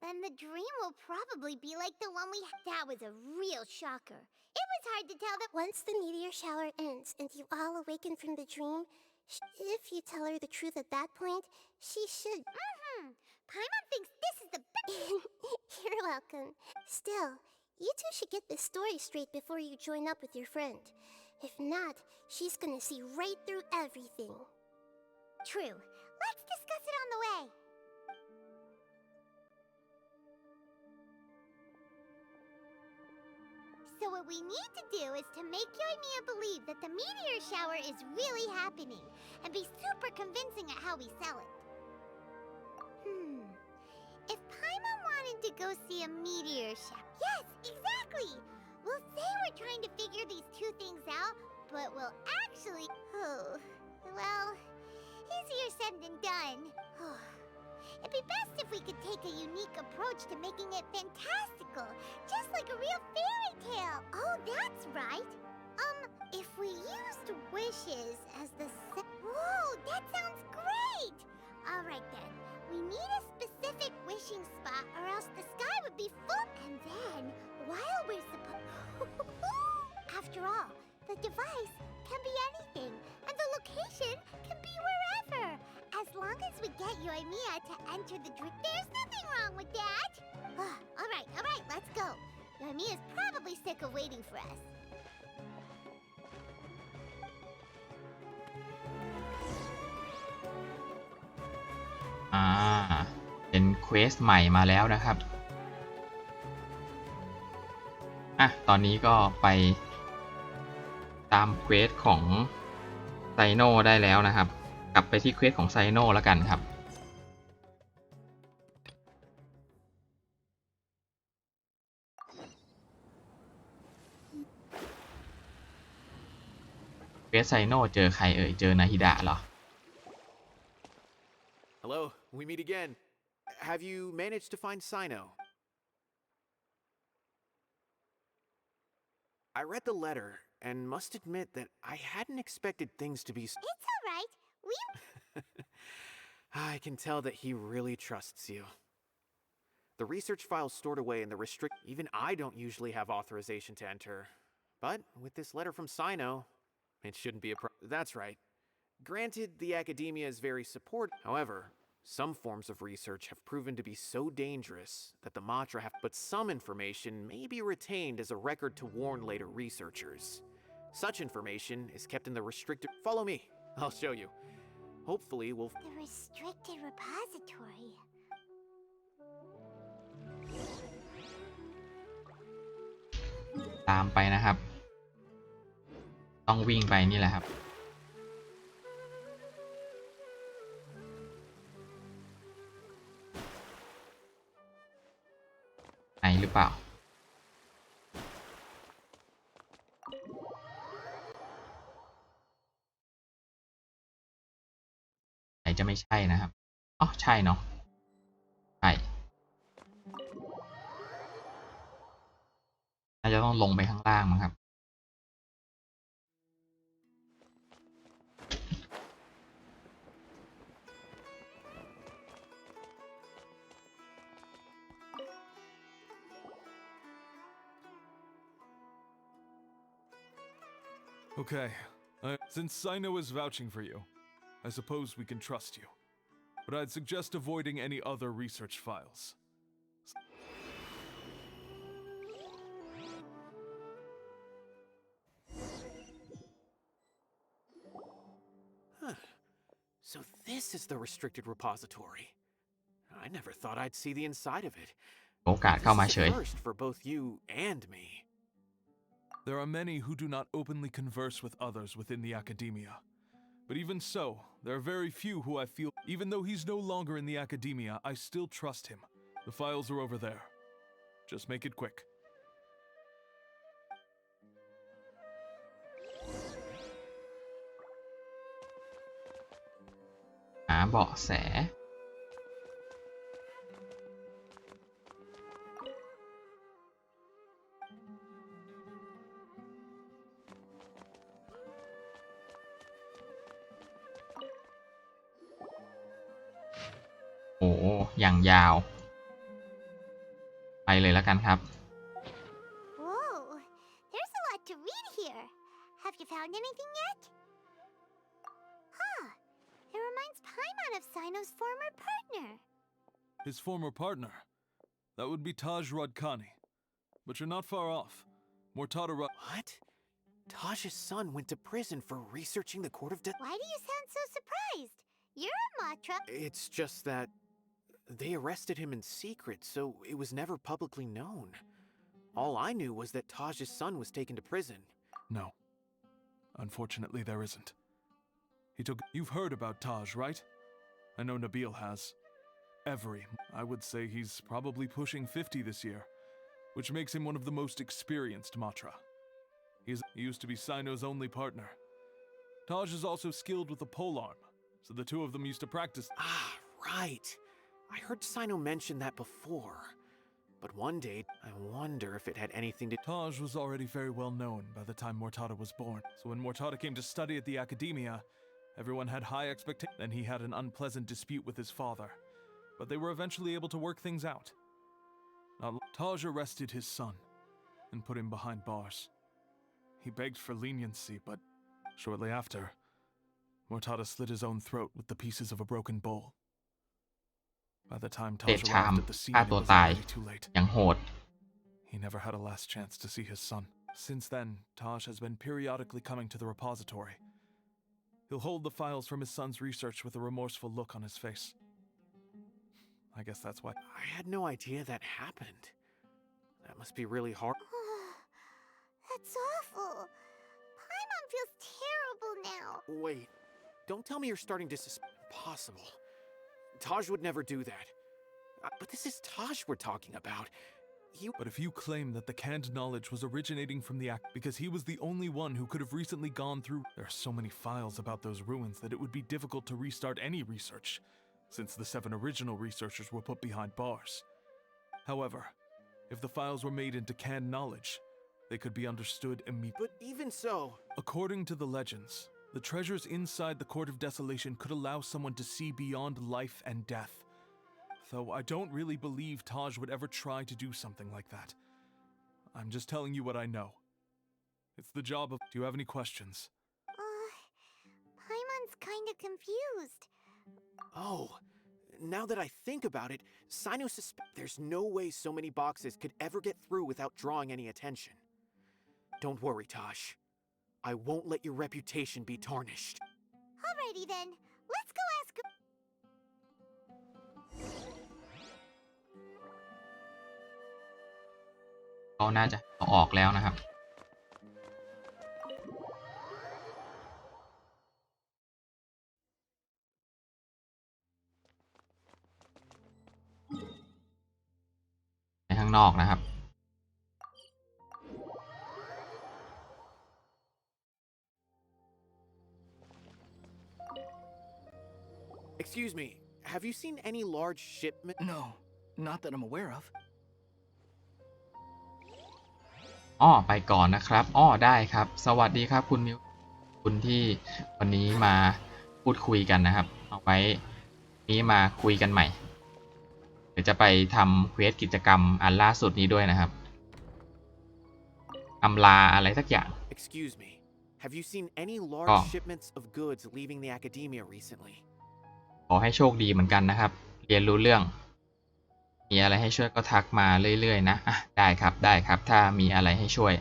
then the dream will probably be like the one we had. That was a real shocker. It was hard to tell that. Once the meteor shower ends and you all awaken from the dream, if you tell her the truth at that point, she should. Paimon thinks this is the best. You're welcome. Still, you two should get this story straight before you join up with your friend. If not, she's gonna see right through everything. True. Let's discuss it on the way. So what we need to do is to make Yoimiya believe that the meteor shower is really happening, and be super convincing at how we sell it. If Paimon wanted to go see a meteor shower... Yes, exactly! We'll say we're trying to figure these two things out, but we'll actually... Oh, well, easier said than done. It'd be best if we could take a unique approach to making it fantastical, just like a real fairy tale. Oh, that's right. If we used wishes as the... Whoa, that sounds great! All right then. We need a specific wishing spot or else the sky would be full. And then, while we're After all, the device can be anything, and the location can be wherever. As long as we get Yoimiya to enter the dream, there's nothing wrong with that. All right, let's go. Yoimiya's probably sick of waiting for us. เป็นเควสใหม่มาแล้วนะครับตอนนี้ก็ไปตามเควสของไซโนได้แล้วนะครับกลับไปที่เควสของไซโนแล้วกันครับเควสไซโนเจอใครเอ่ยเจอนาฮิดะเหรอ Hello, we meet again. Have you managed to find Cyno? I read the letter and must admit that I hadn't expected things to be... It's all right. I can tell that he really trusts you. The research file's stored away in the restrict... Even I don't usually have authorization to enter. But with this letter from Cyno, it shouldn't be a problem. That's right. Granted, the academia is very supportive. However, some forms of research have proven to be so dangerous that the Matra have... But some information may be retained as a record to warn later researchers. Such information is kept in the restricted... Follow me. I'll show you. Hopefully we'll... The restricted repository. ตามไปนะครับต้องวิ่งไปนี่แหละครับไหนหรือเปล่าไหนจะไม่ใช่นะครับอ๋อใช่เนาะใช่น่าจะต้องลงไปข้างล่างมั้งครับ Okay, since Cyno is vouching for you, I suppose we can trust you. But I'd suggest avoiding any other research files. So this is the restricted repository. I never thought I'd see the inside of it. โอกาสเข้ามาเฉย This is a first for both you and me. There are many who do not openly converse with others within the academia. But even so, there are very few who I feel... Even though he's no longer in the academia, I still trust him. The files are over there. Just make it quick. หาเบาะแส โอ้อย่างยาว เลยแล้วกันครับ Whoa, there's a lot to read here. Have you found anything yet? Huh, it reminds Paimon of Cyno's former partner. His former partner? That would be Taj Radkani. But you're not far off. Mortada What? Taj's son went to prison for researching the Court of Death. Why do you sound so surprised? You're a Matra. It's just that they arrested him in secret, so it was never publicly known. All I knew was that Taj's son was taken to prison. No. Unfortunately, there isn't. You've heard about Taj, right? I know Nabil has. I would say he's probably pushing 50 this year, which makes him one of the most experienced Matra. He used to be Cyno's only partner. Taj is also skilled with the polearm, so the two of them used to practice. Ah, right. I heard Cyno mention that before. But one day, I wonder if it had anything to... Taj was already very well known by the time Mortada was born. So when Mortada came to study at the Academia, everyone had high expectations. Then he had an unpleasant dispute with his father, but they were eventually able to work things out. Taj arrested his son and put him behind bars. He begged for leniency, but shortly after, Mortada slit his own throat with the pieces of a broken bowl. By the time เตะ Taj ชาม arrived at the scene, ฆ่า it ตัว was ตาย already too late. อย่างโหด He never had a last chance to see his son. Since then, Taj has been periodically coming to the repository. He'll hold the files from his son's research with a remorseful look on his face. I guess that's why. I had no idea that happened. That must be really hard. That's awful. Paimon feels terrible now. Wait, don't tell me you're starting to suspect. Impossible. Taj would never do that. But this is Taj we're talking about. But if you claim that the canned knowledge was originating from the act because he was the only one who could have recently gone through... There are so many files about those ruins that it would be difficult to restart any research, since the 7 original researchers were put behind bars. However, if the files were made into canned knowledge, they could be understood immediately. But even so... According to the legends, the treasures inside the Court of Desolation could allow someone to see beyond life and death. Though I don't really believe Taj would ever try to do something like that. I'm just telling you what I know. It's the job of... Do you have any questions? Paimon's kinda confused. Oh, now that I think about it, Cyno suspects there's no way so many boxes could ever get through without drawing any attention. Don't worry, Taj. I won't let your reputation be tarnished. Alrighty then, let's go ask... เขาน่าจะเอาออกแล้วนะครับ ในข้างนอกนะครับ Excuse me, have you seen any large shipment? No, not that I'm aware of. อ้อไปก่อนนะครับอ้อได้ครับสวัสดีครับคุณมิวคุณที่วันนี้มาพูดคุยกันนะครับเอาไว้นี้มาคุยกันใหม่เดี๋ยวจะไปทำเควสกิจกรรมอันล่าสุดนี้ด้วยนะครับอำลาอะไรสักอย่าง Excuse me, have you seen any large shipments of goods leaving the Academia recently? ขอให้โชคดีเหมือนกันนะครับเรียนรู้เรื่องมีอะไรให้ช่วยก็ทักมาเรื่อยๆนะอ่ะได้ครับได้ครับถ้ามีอะไรให้ช่วย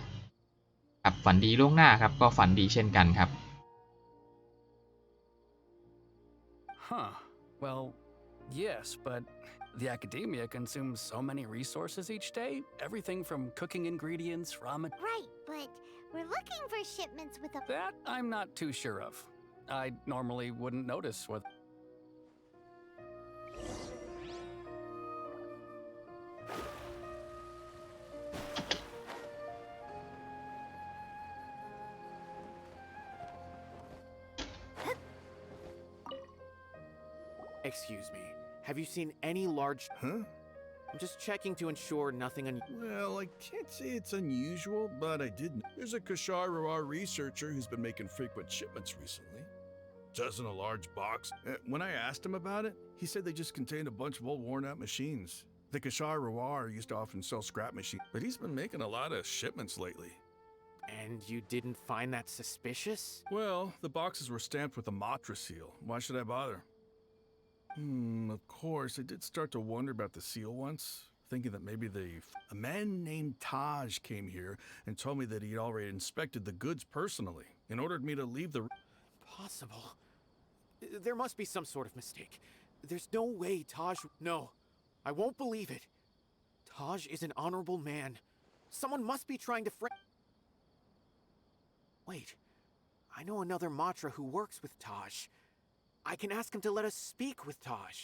ครับฝันดีล่วงหน้าครับก็ฝันดีเช่นกันครับ Huh. Well, yes, but the Academia consumes so many resources each day. Everything from cooking ingredients, ramen... Right, but we're looking for shipments with a... That I'm not too sure of. I normally wouldn't notice what... Excuse me, have you seen any large... Huh? I'm just checking to ensure nothing Well, I can't say it's unusual, but I did. There's a Kashar researcher who's been making frequent shipments recently. Dozen a large box. When I asked him about it, he said they just contained a bunch of old worn-out machines. The Kashar Rawar used to often sell scrap machines, but he's been making a lot of shipments lately. And you didn't find that suspicious? Well, the boxes were stamped with a Matra seal. Why should I bother? Of course, I did start to wonder about the seal once, thinking that maybe a man named Taj came here and told me that he'd already inspected the goods personally and ordered me to leave the... Possible. There must be some sort of mistake. There's no way Taj... No, I won't believe it. Taj is an honorable man. Someone must be trying to Wait, I know another Matra who works with Taj. I can ask him to let us speak with Taj.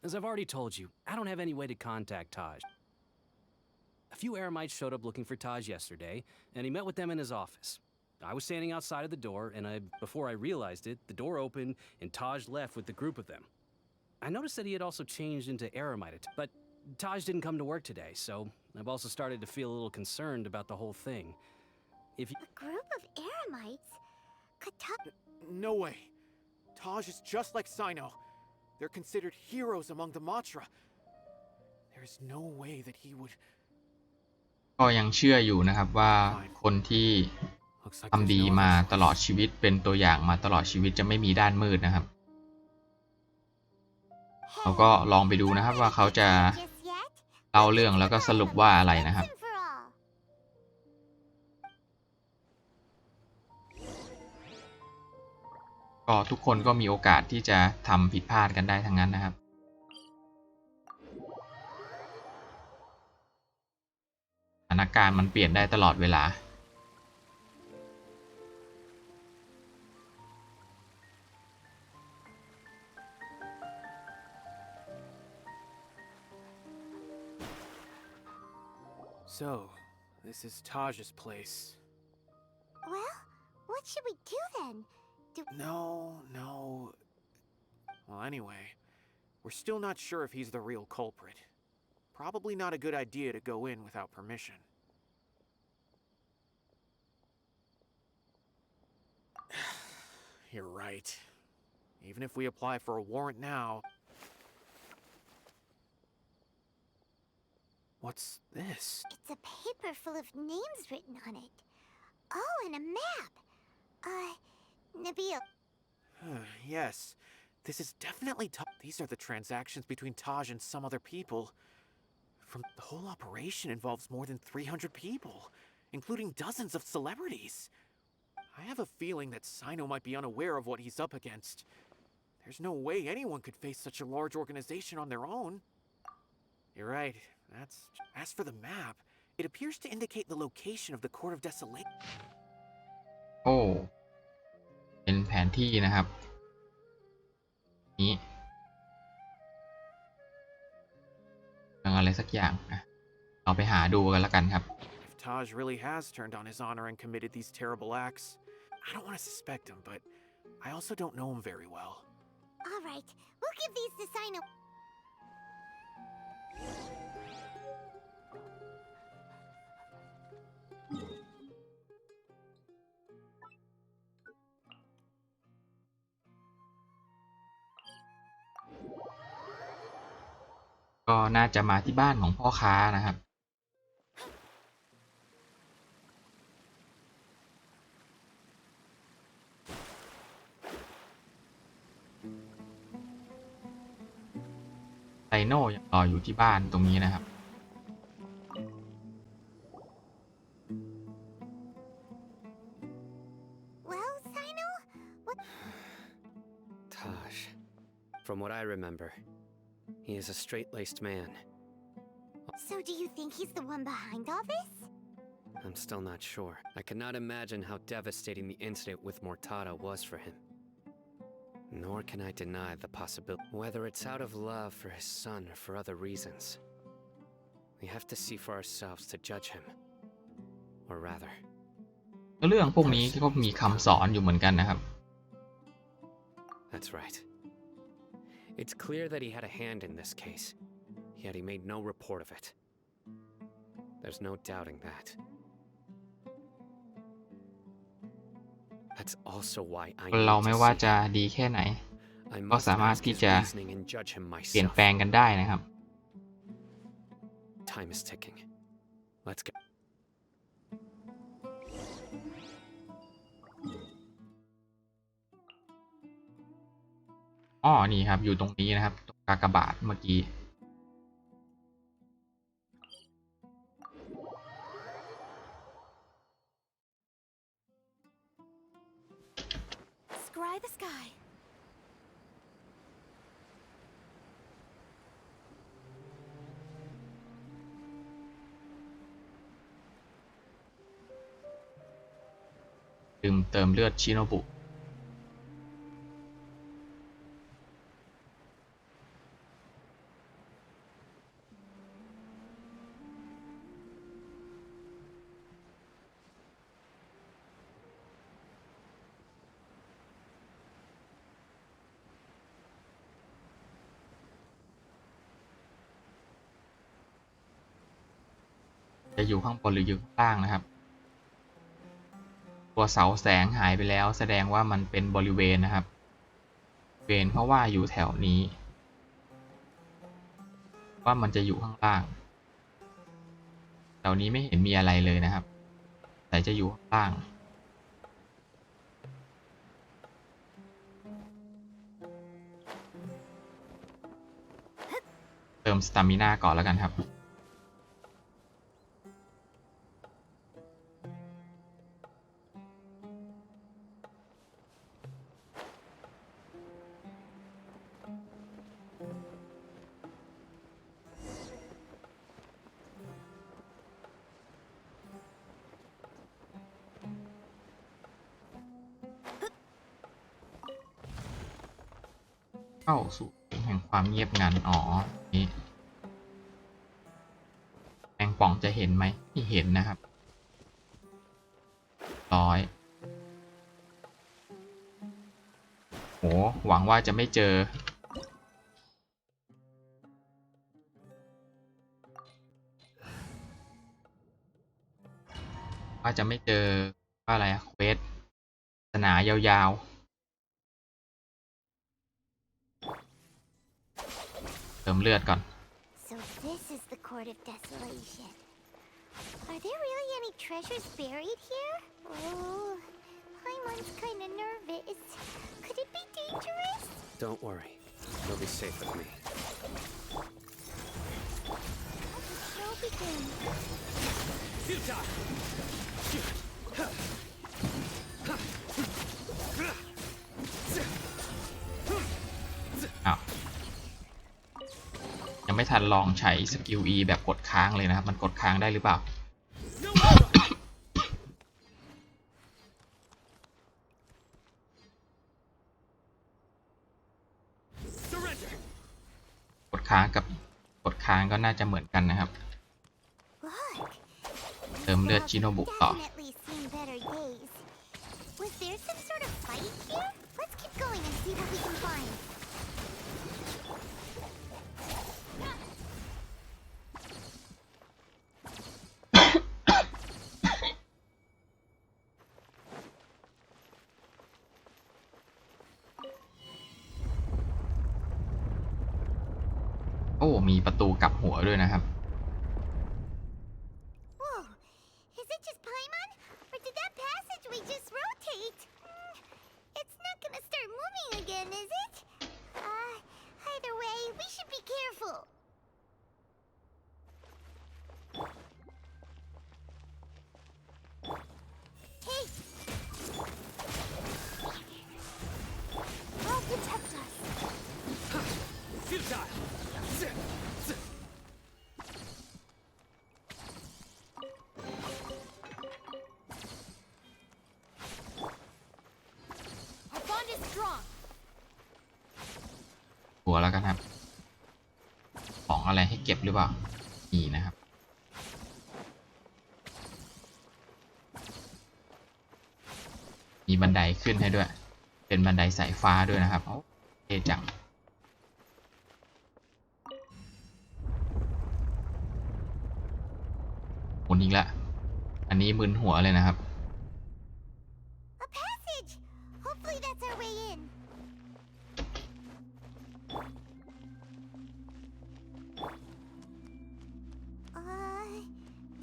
As I've already told you, I don't have any way to contact Taj. A few Eremites showed up looking for Taj yesterday, and he met with them in his office. I was standing outside of the door, and before I realized it, the door opened and Taj left with the group of them. I noticed that he had also changed into Eremite, but Taj didn't come to work today, so I've also started to feel a little concerned about the whole thing. If you... A group of Eremites? Could Taj... No way. Taj is just like Cyno. They're considered heroes among the Matra. There's no way that he would... ก็ยังเชื่ออยู่นะครับว่าคนที่ทำดีมาตลอดชีวิตเป็นตัวอย่างมาตลอดชีวิตจะไม่มีด้านมืดนะครับเราก็ลองไปดูนะครับว่าเขาจะเล่าเรื่องแล้วก็สรุปว่าอะไรนะครับก็ทุกคนก็มีโอกาสที่จะทำผิดพลาดกันได้ทั้งนั้นนะครับสถานการณ์มันเปลี่ยนได้ตลอดเวลาSo, this is Taj's place. Well, what should we do then? No. Well, anyway, we're still not sure if he's the real culprit. Probably not a good idea to go in without permission. You're right. Even if we apply for a warrant now... What's this? It's a paper full of names written on it. Oh, and a map. Nabil. Yes. This is definitely These are the transactions between Taj and some other people. The whole operation involves more than 300 people, including dozens of celebrities. I have a feeling that Cyno might be unaware of what he's up against. There's no way anyone could face such a large organization on their own. You're right. As for the map, it appears to indicate the location of the Court of Desolation. โอ้เป็นแผนที่นะครับนี้เรื่องอะไรสักอย่างเราไปหาดูกันแล้วกันครับ If Taj really has turned on his honor and committed these terrible acts, I don't want to suspect him, but I also don't know him very well. All right, we'll give these to Cyno.ก็น่าจะมาที่บ้านของพ่อค้านะครับไซโน่ยังรออยู่ที่บ้านตรงนี้นะครับ Well, Cyno, what? Taj. From what I remember, he is a straight-laced man. So do you think he's the one behind all this? I'm still not sure. I cannot imagine how devastating the incident with Mortada was for him. Nor can I deny the possibility, whether it's out of love for his son or for other reasons. We have to see for ourselves to judge him. Or rather... เรื่องพวกนี้ก็มีคำสอนอยู่เหมือนกันนะครับ That's right. It's clear that he had a hand in this case, yet he made no report of it. There's no doubting that. That's also why I คนเรา need ไม่ to ว่า see จะ him. ดีแค่ไหน I ก็ must สามารถ ask ที่ his จะ reasoning and judge him เปลี่ยน myself. แปลงกันได้นะครับ Time is ticking. Let's go. อ๋อนี่ครับอยู่ตรงนี้นะครับตรงกากบาทเมื่อกี้ Scry the sky. ดื่มเติมเลือดชิโนบุจะอยู่ข้างบนหรืออยู่ข้างล่างนะครับ ตัวเสาแสงหายไปแล้วแสดงว่ามันเป็นบริเวณนะครับเวณเพราะว่าอยู่แถวนี้ ว่ามันจะอยู่ข้างล่างแถวนี้ไม่เห็นมีอะไรเลยนะครับแต่จะอยู่ข้างล่างเติมสตามิน่าก่อนแล้วกันครับเข้าสู่แห่งความเงียบงันอ๋อนี่แมงป่องจะเห็นไหมไม่เห็นนะครับโหหวังว่าจะไม่เจอว่าอะไรเควสศาสนายาวๆเติมเลือดก่อน So this is the Court of Desolation. Are there really any treasures buried here? Oh, Paimon's kinda nervous. Could it be dangerous? Don't worry. You'll be safe with me. Show begins. Futile! อ้าวยังไม่ทันลองใช้สกิล E แบบกดค้างเลยนะครับมันกดค้างได้หรือเปล่า กดค้างกับกดค้างก็น่าจะเหมือนกันนะครับ เติมเลือดชิโนบุต่อ Definitely seen better days. Was there some sort of fight here? Let's keep going and see what we can find. โอ้มีประตูกลับหัวด้วยนะครับ Whoa, is it just Paimon? Or did that passageway just rotate? It's not gonna start moving again, is it? Either way, we should be careful. Hey! I'll protect us. Futile! Our bond is strong. หัวแล้วกันครับ ของอะไรให้เก็บหรือเปล่านี่นะครับ มีบันไดขึ้นให้ด้วย เป็นบันไดสายฟ้าด้วยนะครับโอ้เท่จัง อีกแล้วอันนี้มึนหัวเลยนะครับ A passage! Hopefully that's our way in.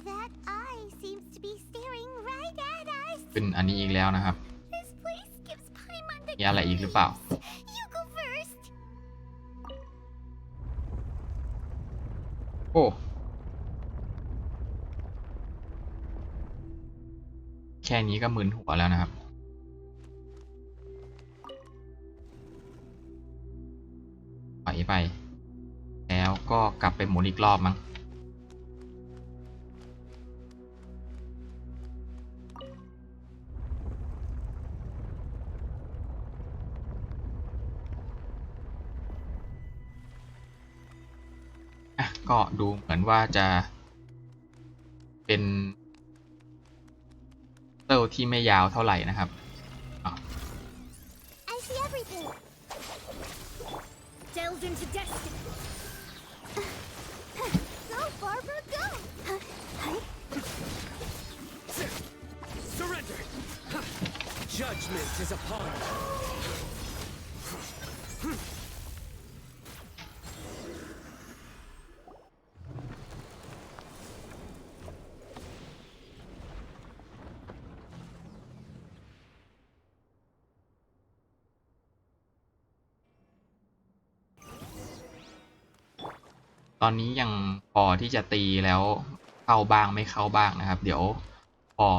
That eye seems to be staring right at us. เป็นอันนี้อีกแล้วนะครับ This place gives Paimon the มีอะไรอีกหรือเปล่า You go first. โอ้แค่นี้ก็มึนหัวแล้วนะครับไปแล้วก็กลับไปหมุนอีกรอบมั้งก็ดูเหมือนว่าจะเป็นเต้าที่ไม่ยาวเท่าไหร่นะครับ I see everything. Delve into destiny. Go, Barbara, go. Surrender! Judgment is upon you. ตอนนี้ยังพอที่จะตีแล้วเข้าบ้างไม่เข้าบ้างนะครับเดี๋ยวพอ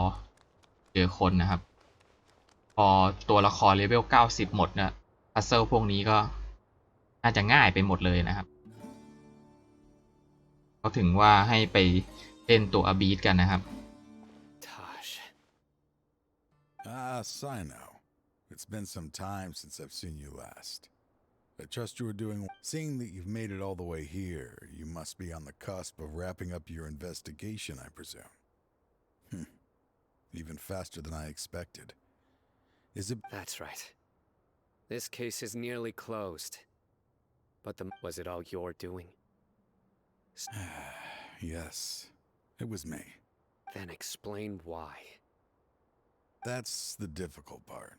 เจอคนนะครับพอตัวละครเลเวล90หมดเนี่ยพัซเซิลพวกนี้ก็น่าจะง่ายไปหมดเลยนะครับเขาถึงว่าให้ไปเล่นตัวอาบีทกันนะครับ Taj. Cyno. It's been some time since I've seen you last. I trust you are doing. Seeing that you've made it all the way here, you must be on the cusp of wrapping up your investigation, I presume. Even faster than I expected. Is it? That's right. This case is nearly closed. But was it all your doing? Yes, it was me. Then explain why. That's the difficult part.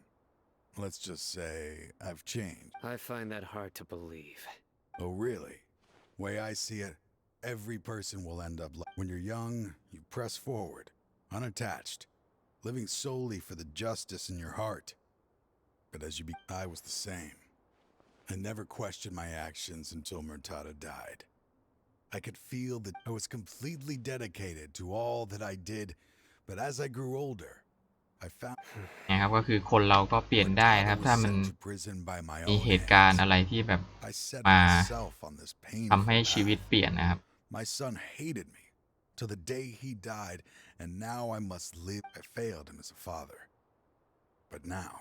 Let's just say I've changed. I find that hard to believe. Oh, really? Way I see it, every person will end up when you're young, you press forward, unattached, living solely for the justice in your heart. But as you I was the same. I never questioned my actions until Murtada died. I could feel that I was completely dedicated to all that I did, but as I grew older,นะครับก็คือคนเราก็เปลี่ยนได้นะครับถ้ามันมีเหตุการณ์อะไรที่แบบมาทำให้ชีวิตเปลี่ยนนะครับ My son hated me till the day he died, and now I must live. I failed him as a father, but now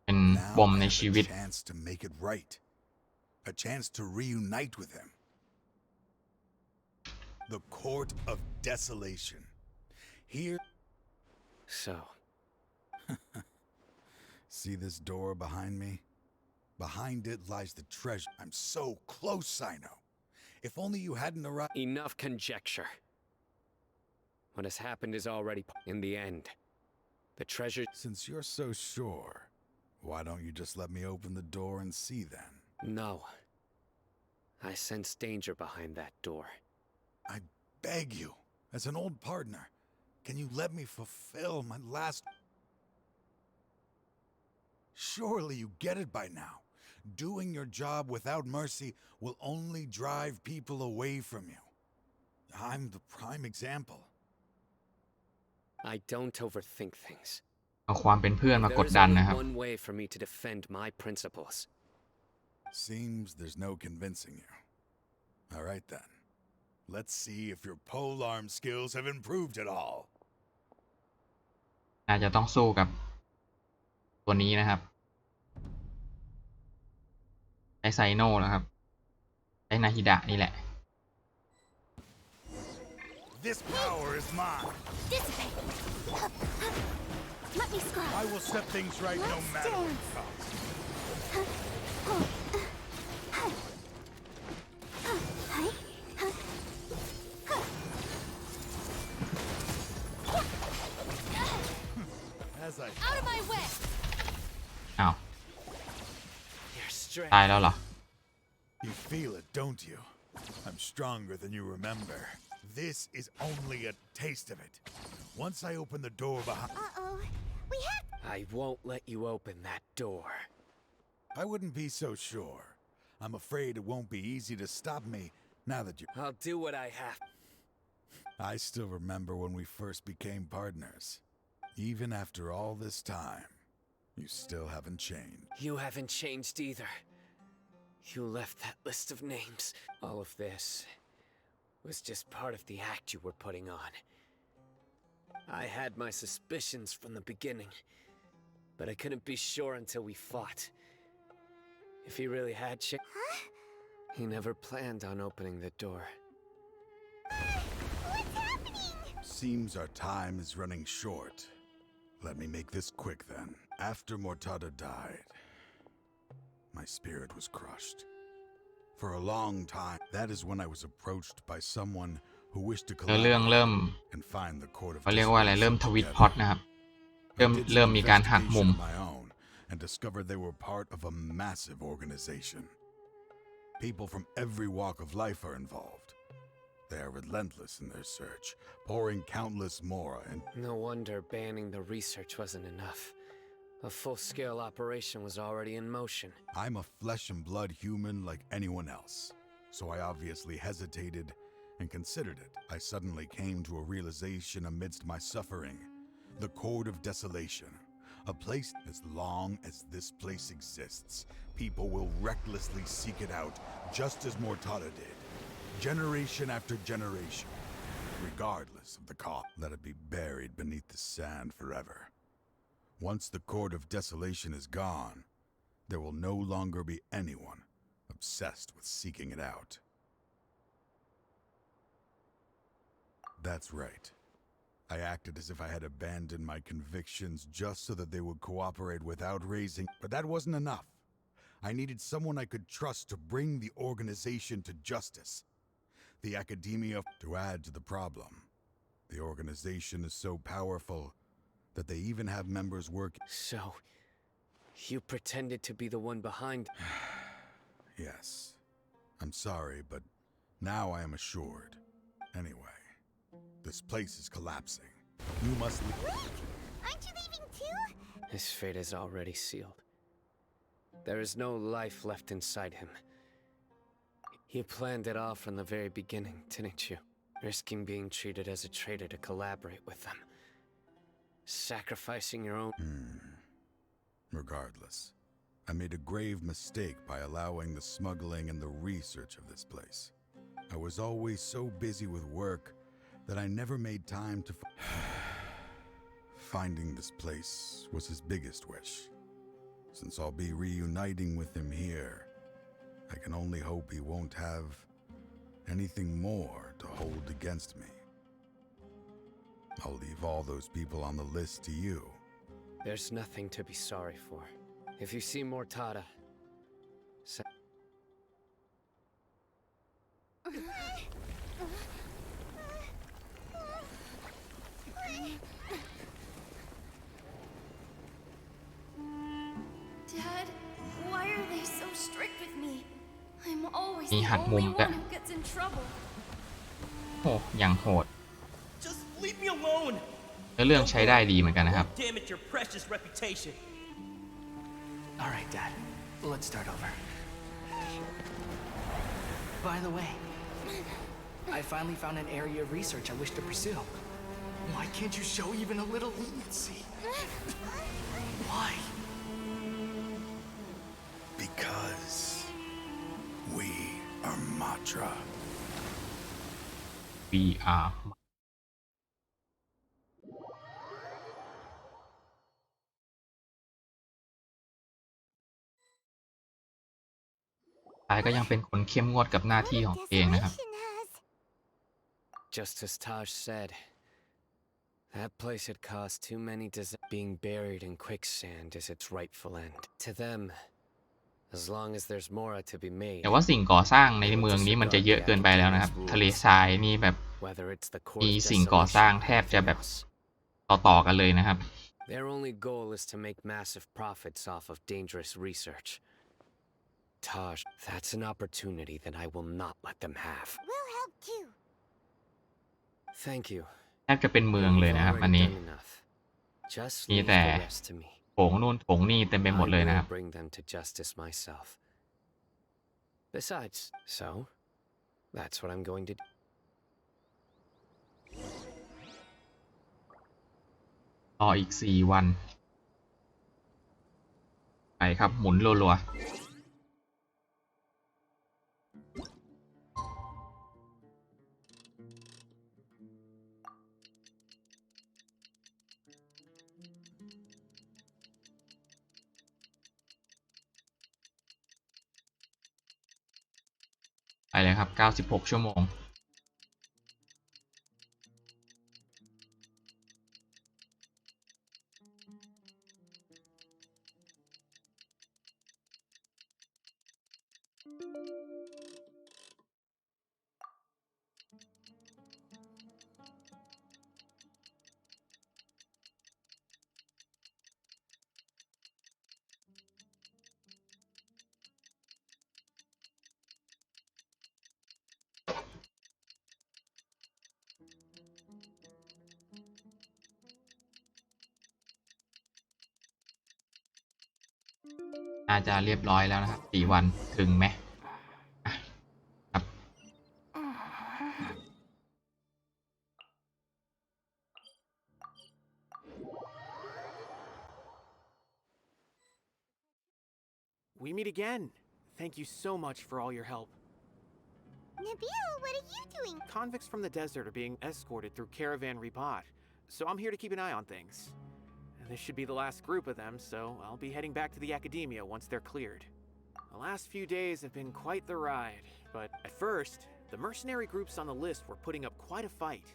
เป็นปมในชีวิต a chance to make it right, a chance to reunite with him. The Court of Desolation. Here. So. See this door behind me? Behind it lies the treasure. I'm so close, Cyno. If only you hadn't arrived. Enough conjecture. What has happened is already in the end. The treasure. Since you're so sure, why don't you just let me open the door and see then? No. I sense danger behind that door. I beg you, as an old partner, can you let me fulfill my last... Surely you get it by now. Doing your job without mercy will only drive people away from you. I'm the prime example. I don't overthink things. เอาความเป็นเพื่อนมากดดันนะครับ There's only one way for me to defend my principles. Seems there's no convincing you. All right then. Let's see if your polearm skills have improved at all. น่าจะต้องสู้กับตัวนี้นะครับใช้ไซโน่นะครับใช้นาฮิดะนี่แหละ This power is mine. Dissipate. Let me scrub. I will set things right no matter what it costs. Out of my way. อ้าวตายแล้วเหรอ You feel it, don't you? I'm stronger than you remember. This is only a taste of it. Once I open the door behind... Uh-oh. We have... I won't let you open that door. I wouldn't be so sure. I'm afraid it won't be easy to stop me now that you... I'll do what I have. I still remember when we first became partners. Even after all this time, you still haven't changed. You haven't changed either. You left that list of names. All of this was just part of the act you were putting on. I had my suspicions from the beginning, but I couldn't be sure until we fought. If he really had he never planned on opening the door. What's happening? Seems our time is running short. Let me make this quick then. After Mortada died, my spirit was crushed. For a long time, that is when I was approached by someone who wished to เรื่องเริ่ม and find the court of เขาเรียกว่าอะไรเริ่มทวิตพล็อตนะครับเริ่มมีการหักมุม and discovered they were part of a massive organization. People from every walk of life are involved. They are relentless in their search, pouring countless more and... No wonder banning the research wasn't enough. A full-scale operation was already in motion. I'm a flesh and blood human like anyone else, so I obviously hesitated and considered it. I suddenly came to a realization amidst my suffering. The Court of Desolation. A place as long as this place exists, people will recklessly seek it out, just as Mortada did. Generation after generation. Regardless of the cost, let it be buried beneath the sand forever. Once the Court of Desolation is gone, there will no longer be anyone obsessed with seeking it out. That's right. I acted as if I had abandoned my convictions just so that they would cooperate without raising... But that wasn't enough. I needed someone I could trust to bring the organization to justice. The academia... To add to the problem, the organization is so powerful that they even have members work... So, you pretended to be the one behind... Yes. I'm sorry, but now I am assured. Anyway, this place is collapsing. You must leave... Wait! Aren't you leaving too? His fate is already sealed. There is no life left inside him. You planned it all from the very beginning, didn't you? Risking being treated as a traitor to collaborate with them. Sacrificing your own... Regardless, I made a grave mistake by allowing the smuggling and the research of this place. I was always so busy with work that I never made time to... Finding this place was his biggest wish. Since I'll be reuniting with him here, I can only hope he won't have anything more to hold against me. I'll leave all those people on the list to you. There's nothing to be sorry for. If you see Mortada... Dad, why are they so strict with me? I'm always มี the หักมุม only ด้วย one who gets in trouble. โอ้อย่างโหด Just leave me alone. แล้วเรื่องใช้ได้ดีเหมือนกันนะครับ Damage your precious reputation. All right, Dad. Let's start over. By the way, I finally found an area of research I wish to pursue. Why can't you show even a little leniency? Why? Because we are Matra. We are ตายก็ยังเป็นคนเข้มงวดกับหน้าที่ของตัวเองนะครับ Just as Taj said, that place had caused too many being buried in quicksand is its rightful end. To them, as long as there's more to be made. แต่ว่าสิ่งก่อสร้างในเมืองนี้มันจะเยอะเกินไปแล้วนะครับทะเลทรายนี่แบบมีสิ่งก่อสร้างแทบจะแบบต่อๆกันเลยนะครับ Their only goal is to make massive profits off of dangerous research. Taj, that's an opportunity that I will not let them have. We'll help too. Thank you. แทบจะเป็นเมืองเลยนะครับอันนี้ Just มี leave แต่ the rest to me. โถงนู่นโถงนี่เต็มไปหมดเลย I นะค will รับ bring them to justice myself. Besides, so that's what I'm going to do. ต่ออีก4 วันไปครับหมุนรัวๆไปเลยครับ96 ชั่วโมงน่าจะเรียบร้อยแล้วนะครับ4 วันถึงไหมอ่ะครับ We meet again. Thank you so much for all your help. Nabil, what are you doing? Convicts from the desert are being escorted through Caravan Ribat, so I'm here to keep an eye on things. This should be the last group of them, so I'll be heading back to the Academia once they're cleared. The last few days have been quite the ride, but at first, the mercenary groups on the list were putting up quite a fight.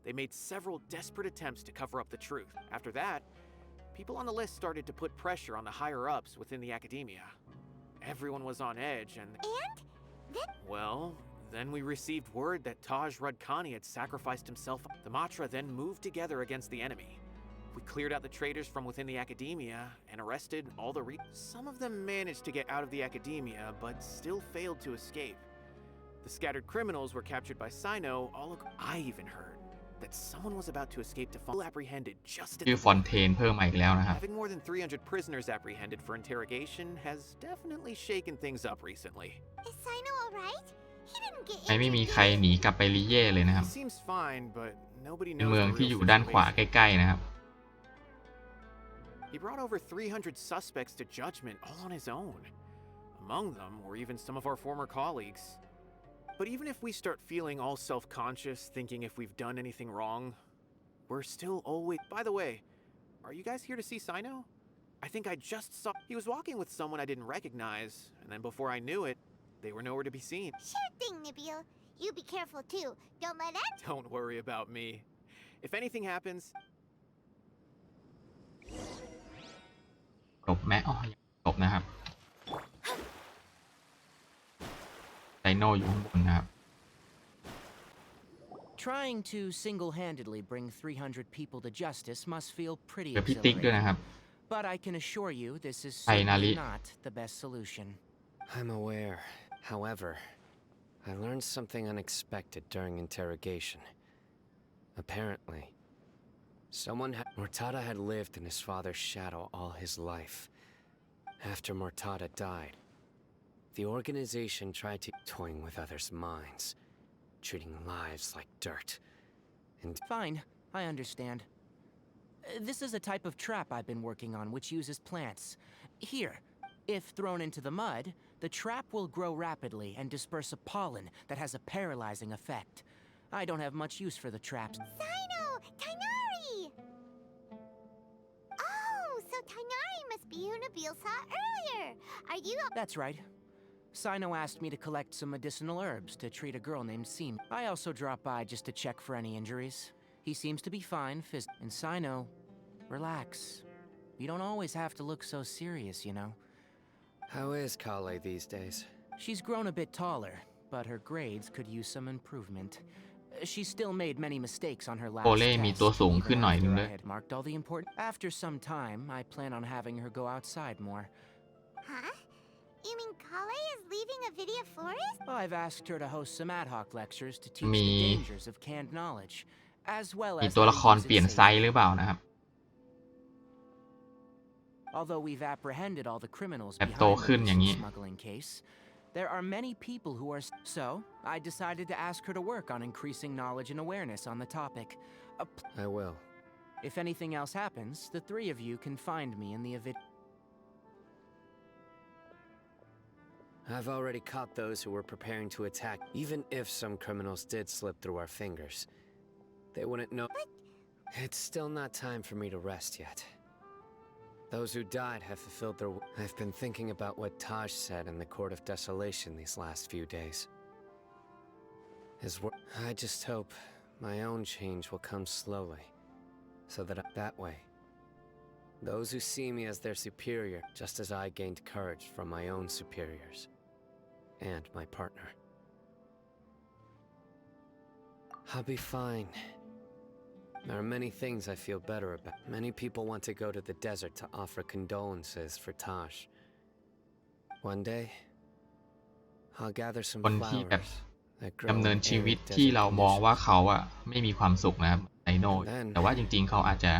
They made several desperate attempts to cover up the truth. After that, people on the list started to put pressure on the higher-ups within the Academia. Everyone was on edge, and then? Well, then we received word that Taj Rudkhani had sacrificed himself. The Matra then moved together against the enemy. We cleared out the traitors from within the Academia and arrested all the Some of them managed to get out of the Academia, but still failed to escape. The scattered criminals were captured by Cyno. I even heard that someone was about to escape to fall apprehended just at ชื่อฟอนเทนเพิ่มมาอีกแล้วนะครับ Having more than 300 prisoners apprehended for interrogation has definitely shaken things up recently. Is Cyno alright? He didn't get ไม่มีใครหนีกลับไปลีเย่เลยนะครับ He seems fine, but nobody เป็น knows เมือง the ที่ real อยู่ด้านขวา situation. ใกล้ๆนะครับ He brought over 300 suspects to judgment all on his own. Among them were even some of our former colleagues. But even if we start feeling all self-conscious, thinking if we've done anything wrong, we're still always... By the way, are you guys here to see Cyno? I think I just saw... He was walking with someone I didn't recognize, and then before I knew it, they were nowhere to be seen. Sure thing, Nabil. You be careful too. Don't let that... Don't worry about me. If anything happens... จบไหมอ๋อยังจบนะครับไดโนอยู่ข้างบนนะครับ Trying to single-handedly bring 300 people to justice must feel pretty เดี๋ยวพี่ติ๊กด้วยนะครับ but I can assure you this is ไทนาริ certainly not the best solution. I'm aware. However, I learned something unexpected during interrogation. Apparently, Mortada had lived in his father's shadow all his life. After Mortada died, the organization tried to toying with others' minds, treating lives like dirt. And Fine, I understand. This is a type of trap I've been working on which uses plants. Here, if thrown into the mud, the trap will grow rapidly and disperse a pollen that has a paralyzing effect. I don't have much use for the traps. Cyno! Tainari! Oh, so Tainari must be who Nabil saw earlier. Are you... That's right. Cyno asked me to collect some medicinal herbs to treat a girl named Seem. I also dropped by just to check for any injuries. He seems to be fine physically. And Cyno, relax. You don't always have to look so serious, you know. How is Kale these days? She's grown a bit taller, but her grades could use some improvement. She still made many mistakes on her last โอเล่มีตัว test, สูง even ขึ้นหน่อยนึง after ด้วย I had marked all the important. After some time, I plan on having her go outside more. Huh? You mean Kale is leaving a video forest? I've asked her to host some ad hoc lectures to teach มี the dangers of canned knowledge, as well มี as ตัว how ละ to คร use เปลี่ยน it ไซส์ ห safely. รือเปล่านะครับ Although we've apprehended all the criminals แบบ behind โต the ขึ้นอย่าง recent นี้ smuggling case, there are many people who are. So, I decided to ask her to work on increasing knowledge and awareness on the topic. I will. If anything else happens, the three of you can find me in the event. I've already caught those who were preparing to attack. Even if some criminals did slip through our fingers, they wouldn't know. It's still not time for me to rest yet. Those who died have fulfilled their. I've been thinking about what Taj said in the Court of Desolation these last few days. His word. I just hope my own change will come slowly, so that that way, those who see me as their superior, just as I gained courage from my own superiors, and my partner. I'll be fine. There are many things I feel better about. Many people want to go to the desert to offer condolences for Taj. One day, I'll gather some คนที่แบบ flowers that grow ดำเนิน in ชีวิต arid ที่ desert เรามอง conditions. ว่าเขาอะไม่มีความสุขนะครับไซโน แต่ว่าจริงๆเขาอาจจะ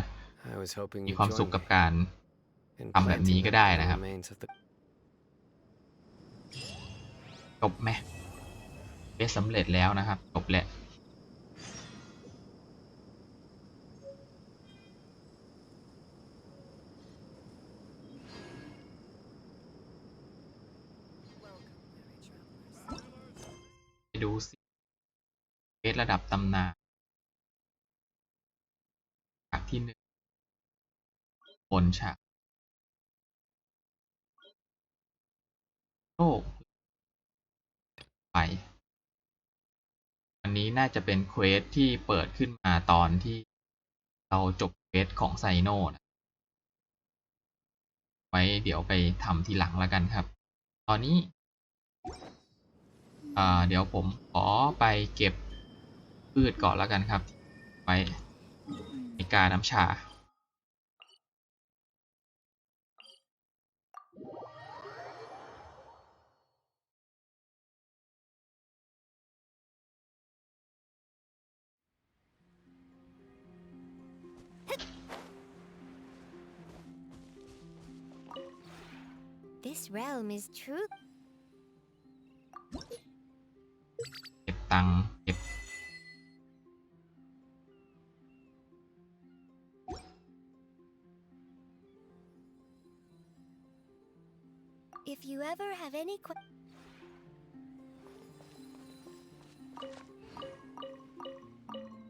I was hoping มี you'd ความสุข join กับ me การ in ทำแบบนี้ planting ก็ them ได้ in นะ the ครับ remains of the. จบไหมเป็นสำเร็จแล้วนะครับจบแล้วไปดูสิเควสระดับตำนานฉากที่ 1 บนฉากโลกไปอันนี้น่าจะเป็นเควสที่เปิดขึ้นมาตอนที่เราจบเควสของไซโนนะไว้เดี๋ยวไปทำทีหลังแล้วกันครับ ตอนนี้เดี๋ยวผมขอไปเก็บพืชก่อนแล้วกันครับไว้ในกาน้ำชา This realm is true. เก็บตังค์เก็บ If you ever have any questions.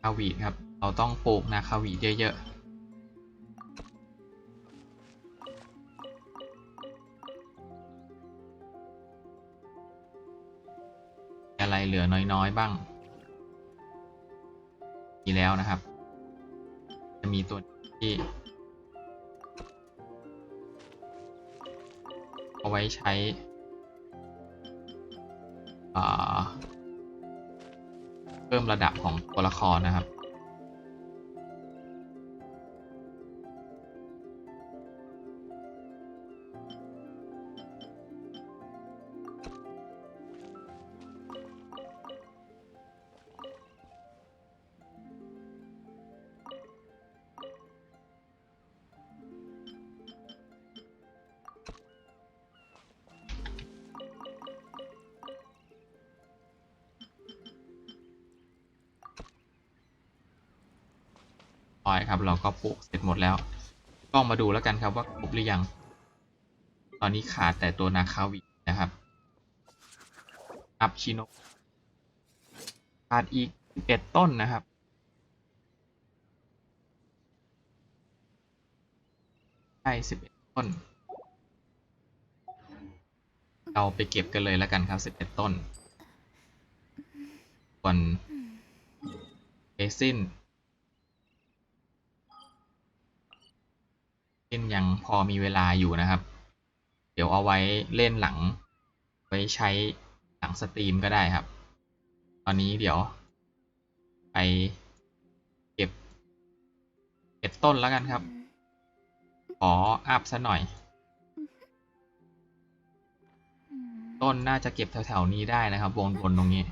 คาวีดครับ เราต้องปลูกนาคาวีดเยอะๆอะไรเหลือน้อยๆบ้างมีแล้วนะครับ จะมีตัวที่เอาไว้ใช้เพิ่มระดับของตัวละครนะครับ ครับเราก็ปลูกเสร็จหมดแล้วลองมาดูแล้วกันครับว่าครบหรือยัง ตอนนี้ขาดแต่ตัวนาคาวินะครับอัพชิโนขาดอีก11ต้นนะครับใช่11ต้นเราไปเก็บกันเลยแล้วกันครับ11ต้นส่วนเอซินยังพอมีเวลาอยู่นะครับ เดี๋ยวเอาไว้เล่นหลังไว้ใช้หลังสตรีมก็ได้ครับ ตอนนี้เดี๋ยว ไปเก็บต้นแล้วกันครับ ขออัพซะหน่อย ต้นน่าจะเก็บแถวๆนี้ได้นะครับวงบนตรงนี้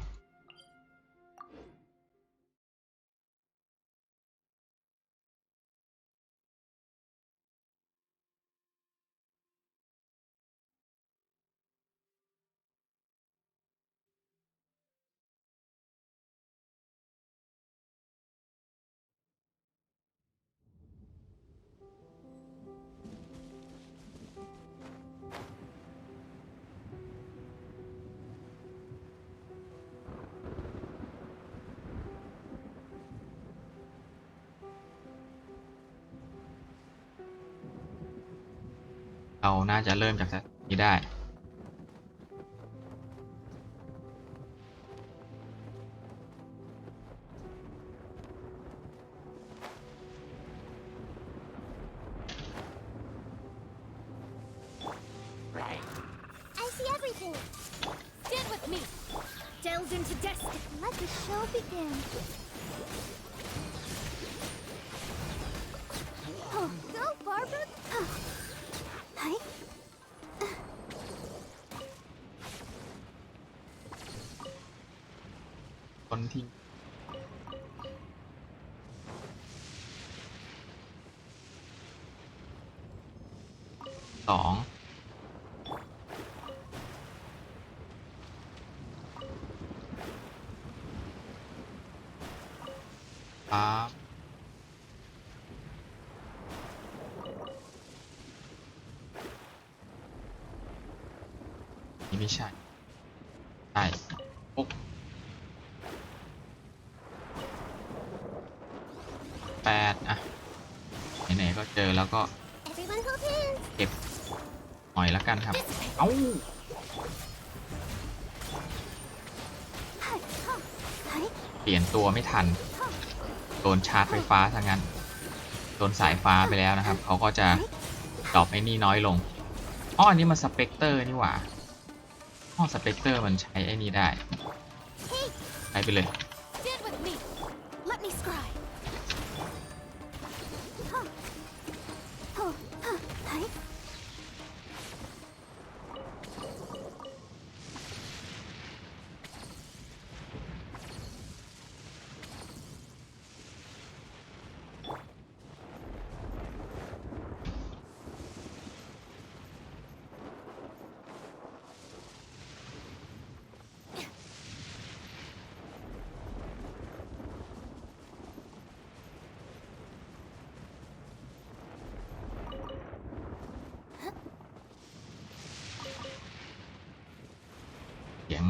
เราน่าจะเริ่มจากนี้ได้ I see everything. Stand with me. Delve into destiny. Let the show begin. Oh, go, Barbara. Hi. ต้นที่สองครับนี่ไม่ใช่ใช่ปุ๊บ8 อ่ะ ไหนๆก็เจอแล้วก็ Everyone hold hands. เก็บหน่อยแล้วกันครับ เอ้า เปลี่ยนตัวไม่ทัน โดนชาร์จไฟฟ้าซะงั้น โดนสายฟ้าไปแล้วนะครับ เขาก็จะดรอปไอ้นี่น้อยลงอ๋ออันนี้มันสเปกเตอร์นี่หว่าอ๋อสเปกเตอร์มันใช้ไอ้นี่ได้ ใช้ไปเลย Stand with me. Let me scry. Hi. เสียง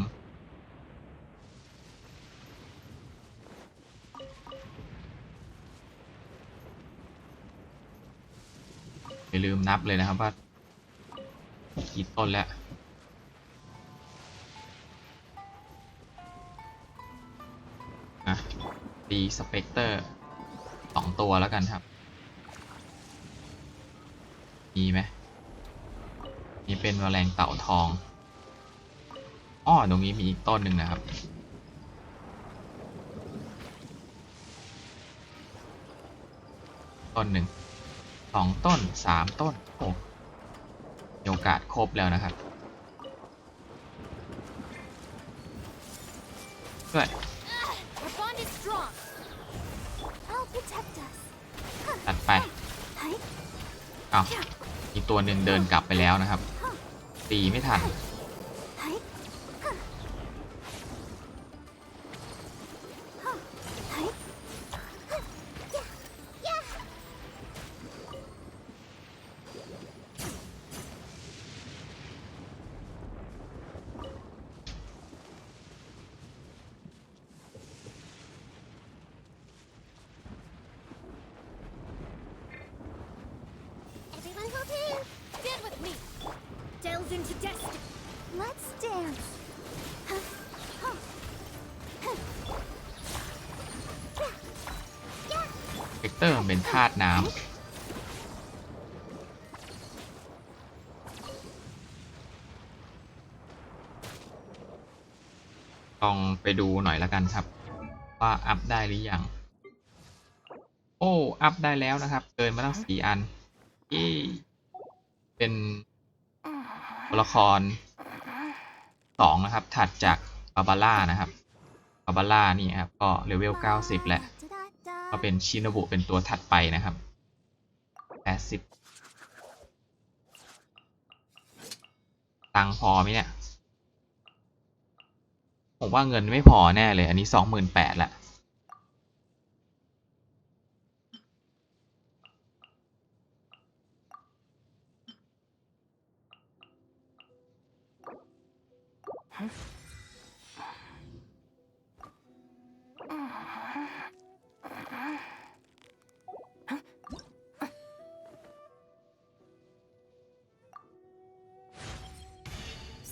อย่าลืมนับเลยนะครับว่ากี่ต้นแล้วตีสเปกเตอร์2 ตัวแล้วกันครับ มีไหมนี่เป็นแมลงเต่าทองอ้อตรงนี้มีอีกต้นหนึ่งนะครับ ต้นหนึ่ง2 ต้น 3 ต้นโอ้มีโอกาสครบแล้วนะครับด้วย Our bond is strong. I'll protect us. ตัดไป Hi. อ้าวอีกตัวหนึ่งเดินกลับไปแล้วนะครับ ตีไม่ทัน Hi. Hi. Yeah. 'Everyone hold hands. Stand with me. Delve into destiny. Let's dance. เวกเตอร์มันเป็นธาตุน้ำลองไปดูหน่อยแล้วกันครับ ว่าอัพได้หรือยังโอ้อัพได้แล้วนะครับเกินมาตั้ง4 อันที่เป็นตัวละคร2นะครับถัดจากบาบาร่านะครับบาบาร่านี่ครับก็เลเวล90แล้วก็เป็นชินบุเป็นตัวถัดไปนะครับ80ตังค์พอไหมเนี่ยผมว่าเงินไม่พอแน่เลยอันนี้ 28,000 ละ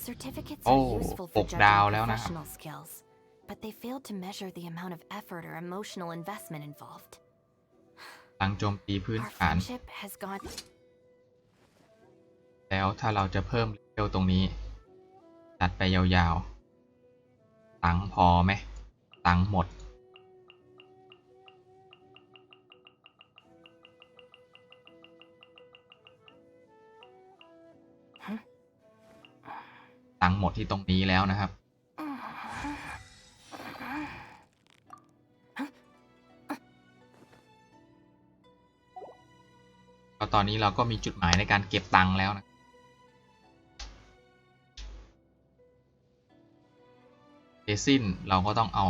Certificates โอ้ are useful for 6 ดาว judging แล้วนะครับ professional skills, but they fail to measure the amount of effort or emotional investment involved. ตังโจมตีพื้น Our ฐาน friendship has gone. แล้วถ้าเราจะเพิ่มเลเวลตรงนี้จัดไปยาวๆตังค์พอไหมตังค์หมดตังค์หมดที่ตรงนี้แล้วนะครับก็ตอนนี้เราก็มีจุดหมายในการเก็บตังค์แล้วนะเรซินเราก็ต้องเอา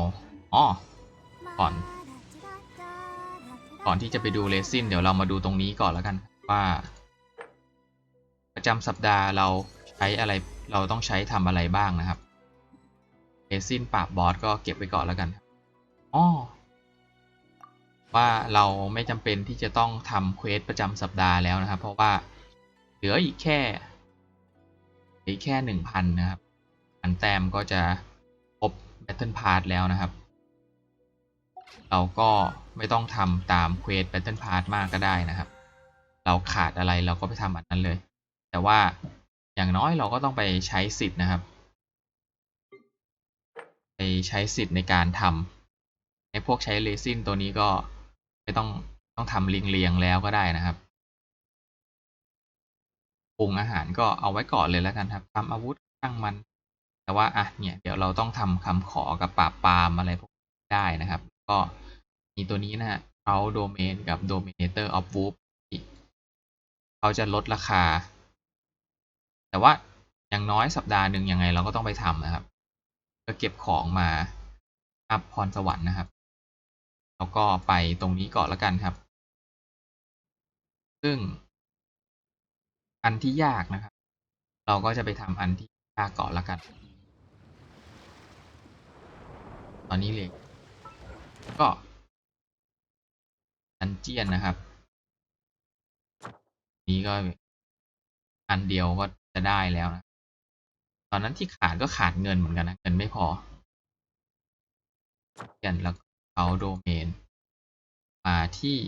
ก่อนที่จะไปดูเรซินเดี๋ยวเรามาดูตรงนี้ก่อนแล้วกันว่าประจำสัปดาห์เราใช้อะไรเราต้องใช้ทำอะไรบ้างนะครับเรซินปราบบอสก็เก็บไว้ก่อนแล้วกันว่าเราไม่จำเป็นที่จะต้องทำเควสประจำสัปดาห์แล้วนะครับเพราะว่าเหลืออีกแค่ 1,000 นะครับอันแต้มก็จะครบ Battle Pass แล้วนะครับเราก็ไม่ต้องทำตามเควส Battle Pass มากก็ได้นะครับเราขาดอะไรเราก็ไปทำอันนั้นเลยแต่ว่าอย่างน้อยเราก็ต้องไปใช้สิทธิ์นะครับไปใช้สิทธิ์ในการทำในพวกใช้เรซินตัวนี้ก็ไม่ต้องทำเรียงแล้วก็ได้นะครับปรุงอาหารก็เอาไว้ก่อนเลยแล้วกันครับทำอาวุธช่างมันแต่ว่าเนี่ยเดี๋ยวเราต้องทำคำขอกับปราบปรามอะไรพวกนี้ได้นะครับก็มีตัวนี้นะฮะเขาโดเมนกับ Dominator of Wolf เขาจะลดราคาแต่ว่าอย่างน้อยสัปดาห์หนึ่งยังไงเราก็ต้องไปทำนะครับเพื่อเก็บของมาอัพพรสวรรค์นะครับแล้วก็ไปตรงนี้ก่อนแล้วกันครับซึ่งอันที่ยากนะครับเราก็จะไปทำอันที่ยากก่อนแล้วกันตอนนี้เลยก็ดันเจียนนะครับนี้ก็อันเดียวก็จะได้แล้วนะตอนนั้นที่ขาดก็ขาดเงินเหมือนกันนะเงินไม่พอเจียนแล้วเอาโดเมนมาที่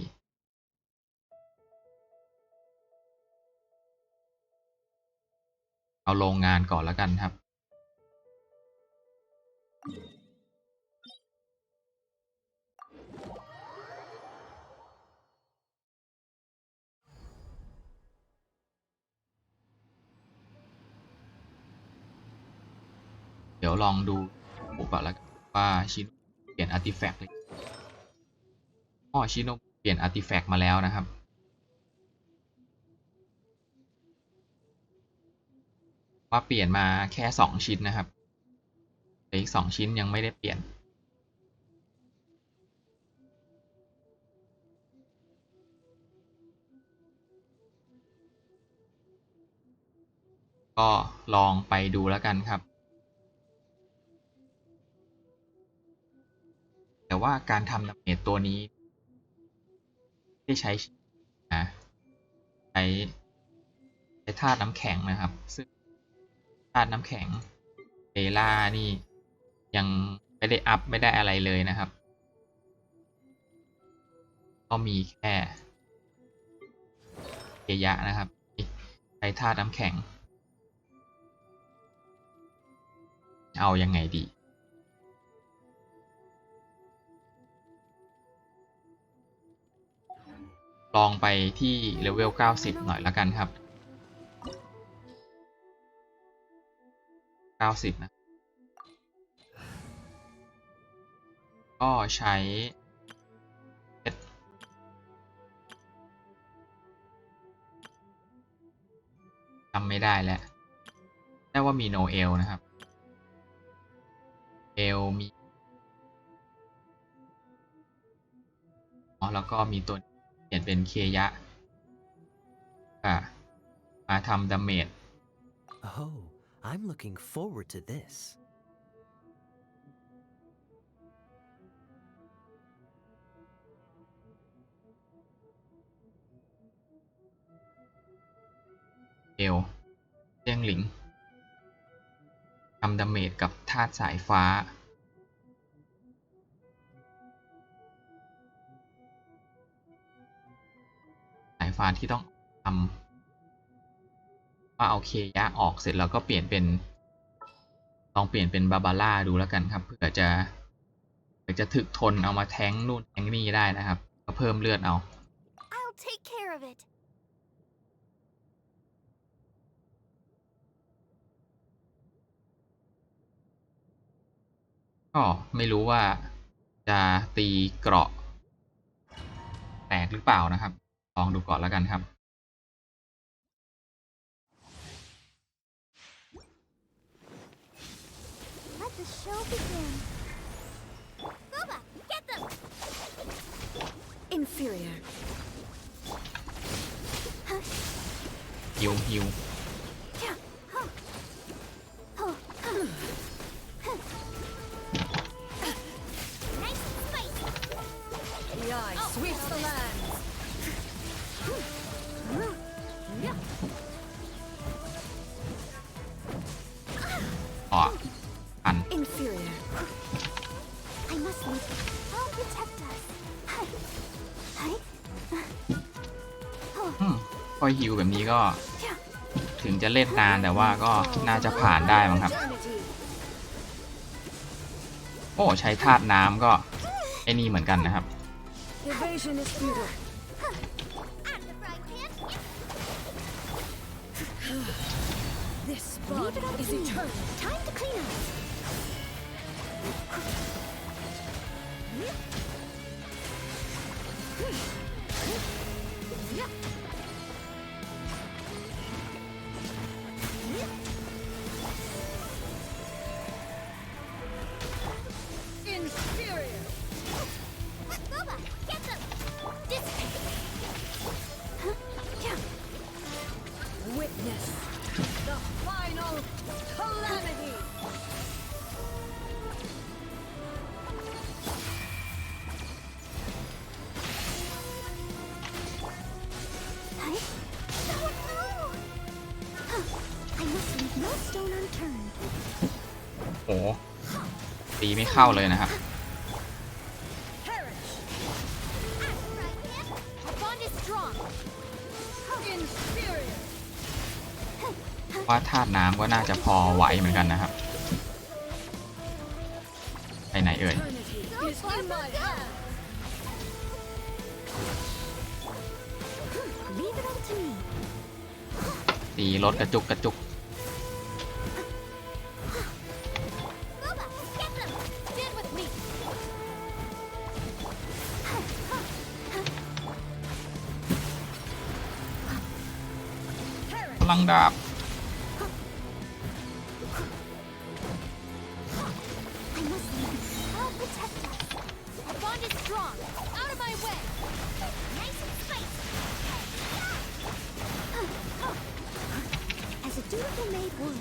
เอาโรงงานก่อนแล้วกันครับเดี๋ยวลองดูก่อนแล้วกันว่าชิโนเปลี่ยนอาร์ติแฟกต์เลยชิโนเปลี่ยนอาร์ติแฟกต์มาแล้วนะครับว่าเปลี่ยนมาแค่2 ชิ้นนะครับแต่อีก2 ชิ้นยังไม่ได้เปลี่ยนก็ลองไปดูแล้วกันครับแต่ว่าการทำดาเมจตัวนี้ไม่ได้ใช้ใช้ธาตุน้ำแข็งนะครับซึ่งธาตุน้ำแข็งเอล่านี่ยังไม่ได้อัพไม่ได้อะไรเลยนะครับก็มีแค่เอยะนะครับใช้ธาตุน้ำแข็งเอายังไงดี ลองไปที่เลเวล90หน่อยละกันครับ90นะก็ใช้จำไม่ได้แล้วได้ว่ามีโนเอลนะครับเอลมีแล้วก็มีตัวเปลี่ยนเป็นเคยะมาทำดาเมจ Oh, I'm looking forward to this. เอลเจียงหลิงทำดาเมจกับธาตุสายฟ้าที่ต้องทำว่าเอาเคยะออกเสร็จแล้วก็เปลี่ยนเป็นลองเปลี่ยนเป็นบาบาร่าดูแล้วกันครับเผื่อจะถึกทนเอามาแทงนู่นแทงนี่ได้นะครับก็เพิ่มเลือดเอา I'll take care of it. ก็ไม่รู้ว่าจะตีเกราะแตกหรือเปล่านะครับลองดูก่อนแล้วกันครับ Let the show begin. Boba, get them! Inferior. ฮิว Nice and spicy. The eye sweeps the land. อัน Inferior. I must leave. I'll protect us. Hi. ค่อยฮิวแบบนี้ก็ถึงจะเล่นนานแต่ว่าก็น่าจะผ่านได้มั้งครับโอ้ใช้ธาตุน้ำก็ไอ้นี่เหมือนกันนะครับ Evasion is futile. At the frying pan. This bond is eternal. Time to clean up. Inferior. Boba, get them! Dissipate. Witness the final calamity. Hi. Oh no! I must leave no stone unturned. โอ้ตีไม่เข้าเลยนะครับ Perish. At the frying pan. Our bond is strong. Inferior. ว่าธาตุน้ำก็น่าจะพอไหวเหมือนกันนะครับไปไหนเอ่ย Eternity is in my hand. Leave it all to me. ตีรถกระจุก Boba, get them! Stand with me. พลังดาบ I must leave. I'll protect us. Our bond is strong. Out of my way. Nice and spicy. As a dutiful maid would.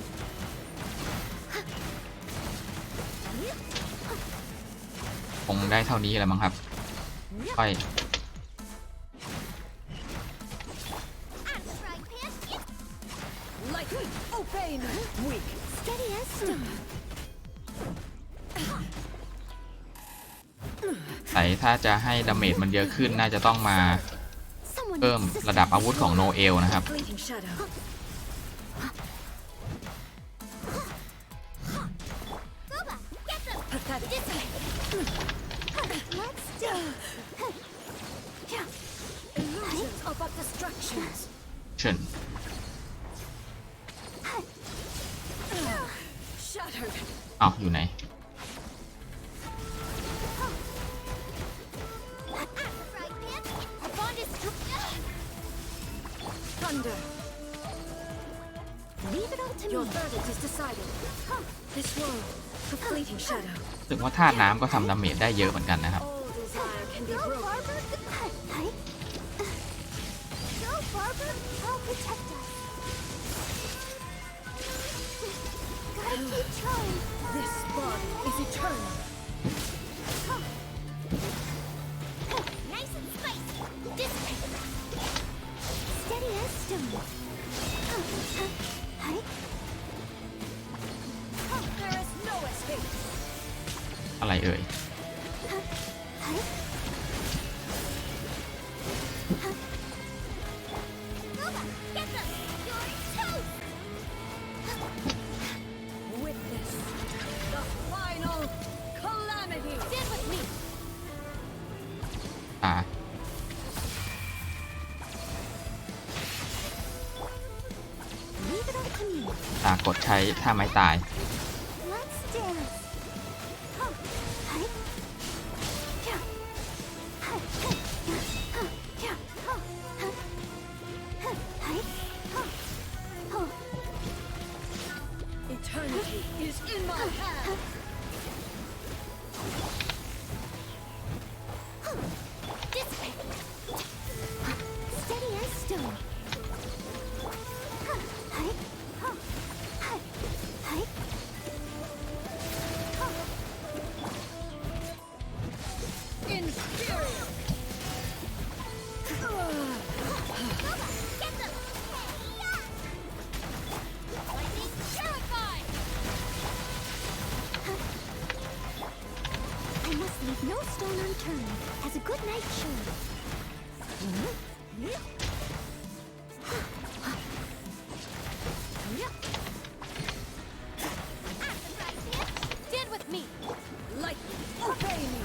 คงได้เท่านี้แหละมั้งครับค่อย At the frying pan. Light, obey me. Weak. Steady as stone. แต่ถ้าจะให้ดาเมจมันเยอะขึ้นน่าจะต้องมาเพิ่มระดับอาวุธของโนเอลนะครับ Fleeting shadow. Boba, get them! Pathetic. Dissipate. Let's do. Illusions are but distractions. เชิญ Shattered. อ้าวอยู่ไหน Thunder. Leave it all to me. Your verdict is decided. This world, a fleeting shadow. ถึงว่าธาตุน้ำก็ทำดาเมจได้เยอะเหมือนกันนะครับ All desire can be broken. Go, Barber! I'll protect us. Gotta keep trying. This body is eternal. Nice and spicy. Dissipate. Steady as stone. There is no escape. อะไรเอ่ย Get them! You're toast! Witness the final calamity. Stand with me. ตา Leave it all to me. ตากดใช้ท่าไม้ตาย Let's dance. Eternity is in my hand. Steady as stone. Inferior. Get them! Lightning terrified! I must leave no stone unturned, as a good knight should. Stand with me. Lightning, obey me.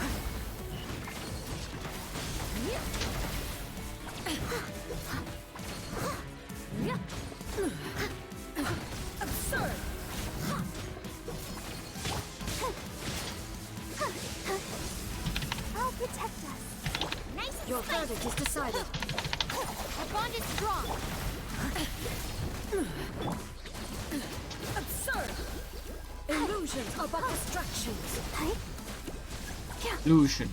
Absurd. I'll protect us. Nice and Your spicy. verdict is decided. Our bond is strong. Absurd. Illusions are but distractions. Illusion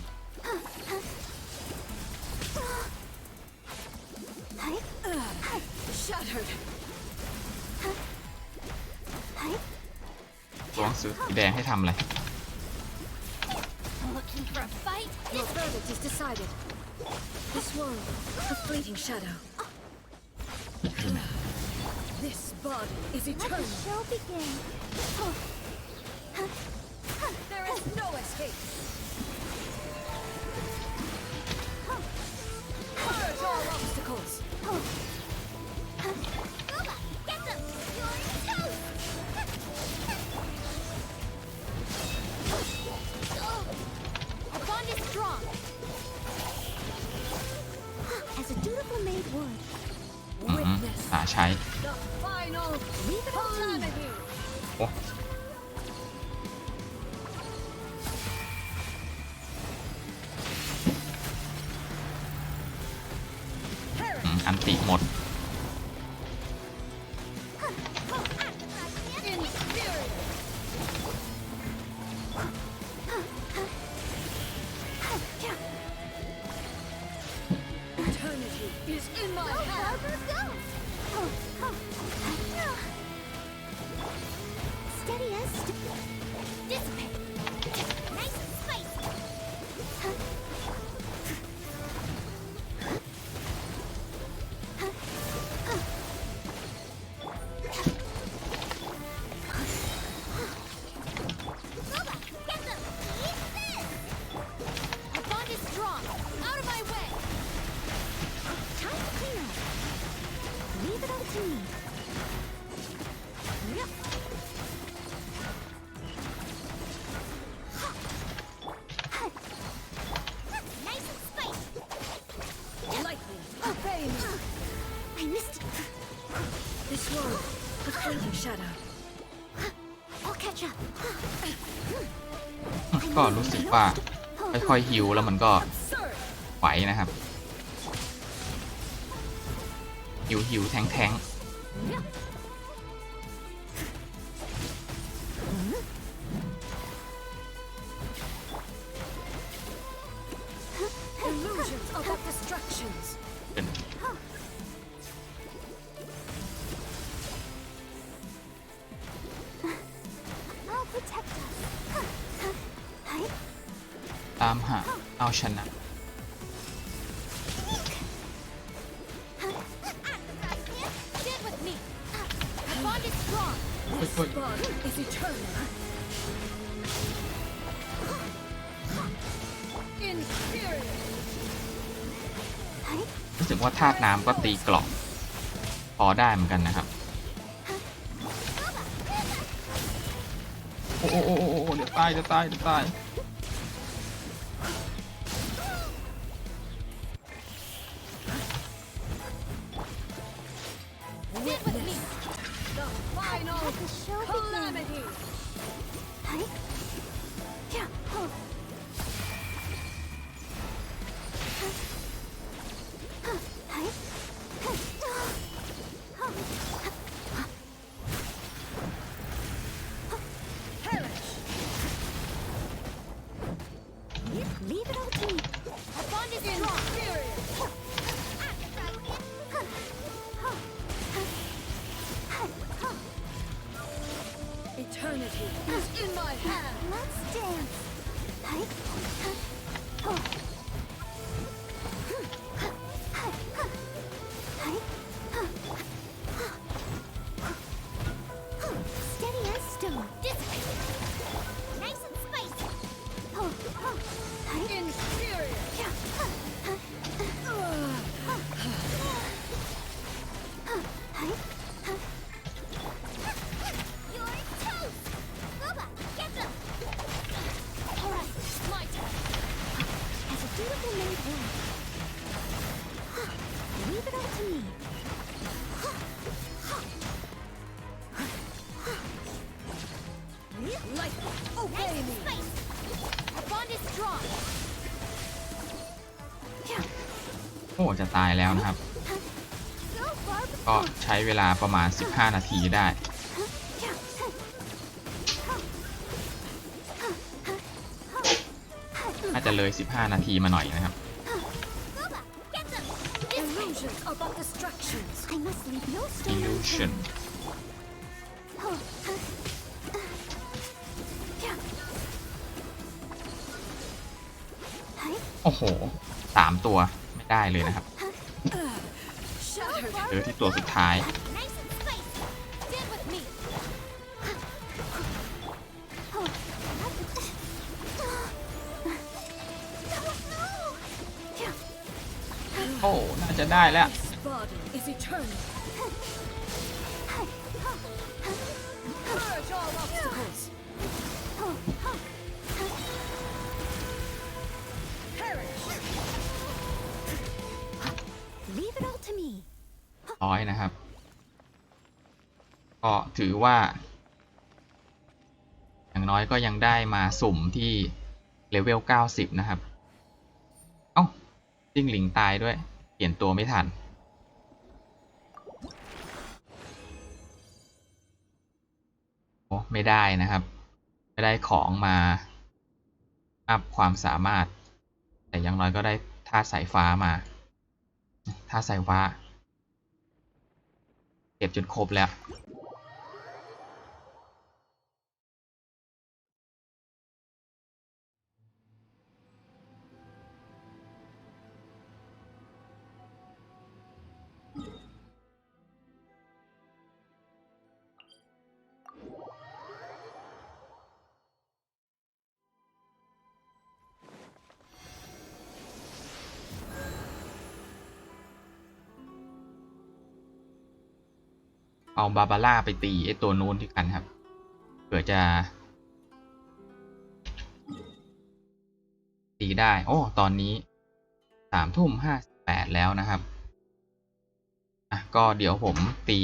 Shattered. ลองซื้อสีแดงให้ทำอะไร Looking for a fight? Your verdict is decided. This world, a fleeting shadow. This body is Let the eternal. show begin. There is no escape. Purge all obstacles. Get them! You're toast! Our bond is strong. As a dutiful maid would. หาใช้ The final calamity. โอ้อันติหมด Inferior. Eternity is in my hand. Steady as dissipate. Nice and spicy. This world, a fleeting shadow. I'll catch up. ก็รู้สึกว่าค่อยๆฮิวแล้วมันก็ไหวนะครับฮิวแทง Illusions are but distractions. เป็น I'll protect us. ตามหาเอาชนะ Stand with me. The bond is strong. This bond is eternal. Inferior. รู้สึกว่าธาตุน้ำก็ตีกล่องพอได้เหมือนกันนะครับโอ้เดี๋ยวตาย Witness the final calamity. Leave it all to me. The bond is strong. Eternity is in my hand. Let's dance. Steady as stone. Nice and spicy. Inferior. You're toast. Boba, get them. All right, my turn. As a dutiful maid would. Leave it all to me. Light, obey me. The bond is strong. โอ้จะตายแล้วนะครับ So far, ก็ใช้เวลาประมาณ15นาทีได้น่าจะเลย15นาทีมาหน่อยนะครับ Boba, get them. Illusions are but distractions. I must leave no stone illusion unturned. โอ้โห3ตัวไม่ได้เลยนะครับ Shattered. เหลือที่ตัวสุดท้าย Nice and spicy. Stand with me. โอ้น่าจะได้แล้ว This body is eternal. Purge all obstacles. Perish. Leave it all to me. ร้อยนะครับ ก็ถือว่า อย่างน้อยก็ยังได้มาสุ่มที่เลเวล90นะครับเอ้าจิ้งหลิงตายด้วยเปลี่ยนตัวไม่ทันโอ้ไม่ได้นะครับไม่ได้ของมาอัพความสามารถแต่อย่างน้อยก็ได้ธาตุสายฟ้ามาธาตุสายฟ้าเก็บจนครบแล้ว เอาบาบาร่าไปตีไอ้ตัวนู้นที่กันครับเผื่อจะตีได้โอ้ตอนนี้3:58แล้วนะครับอ่ะก็เดี๋ยวผมตี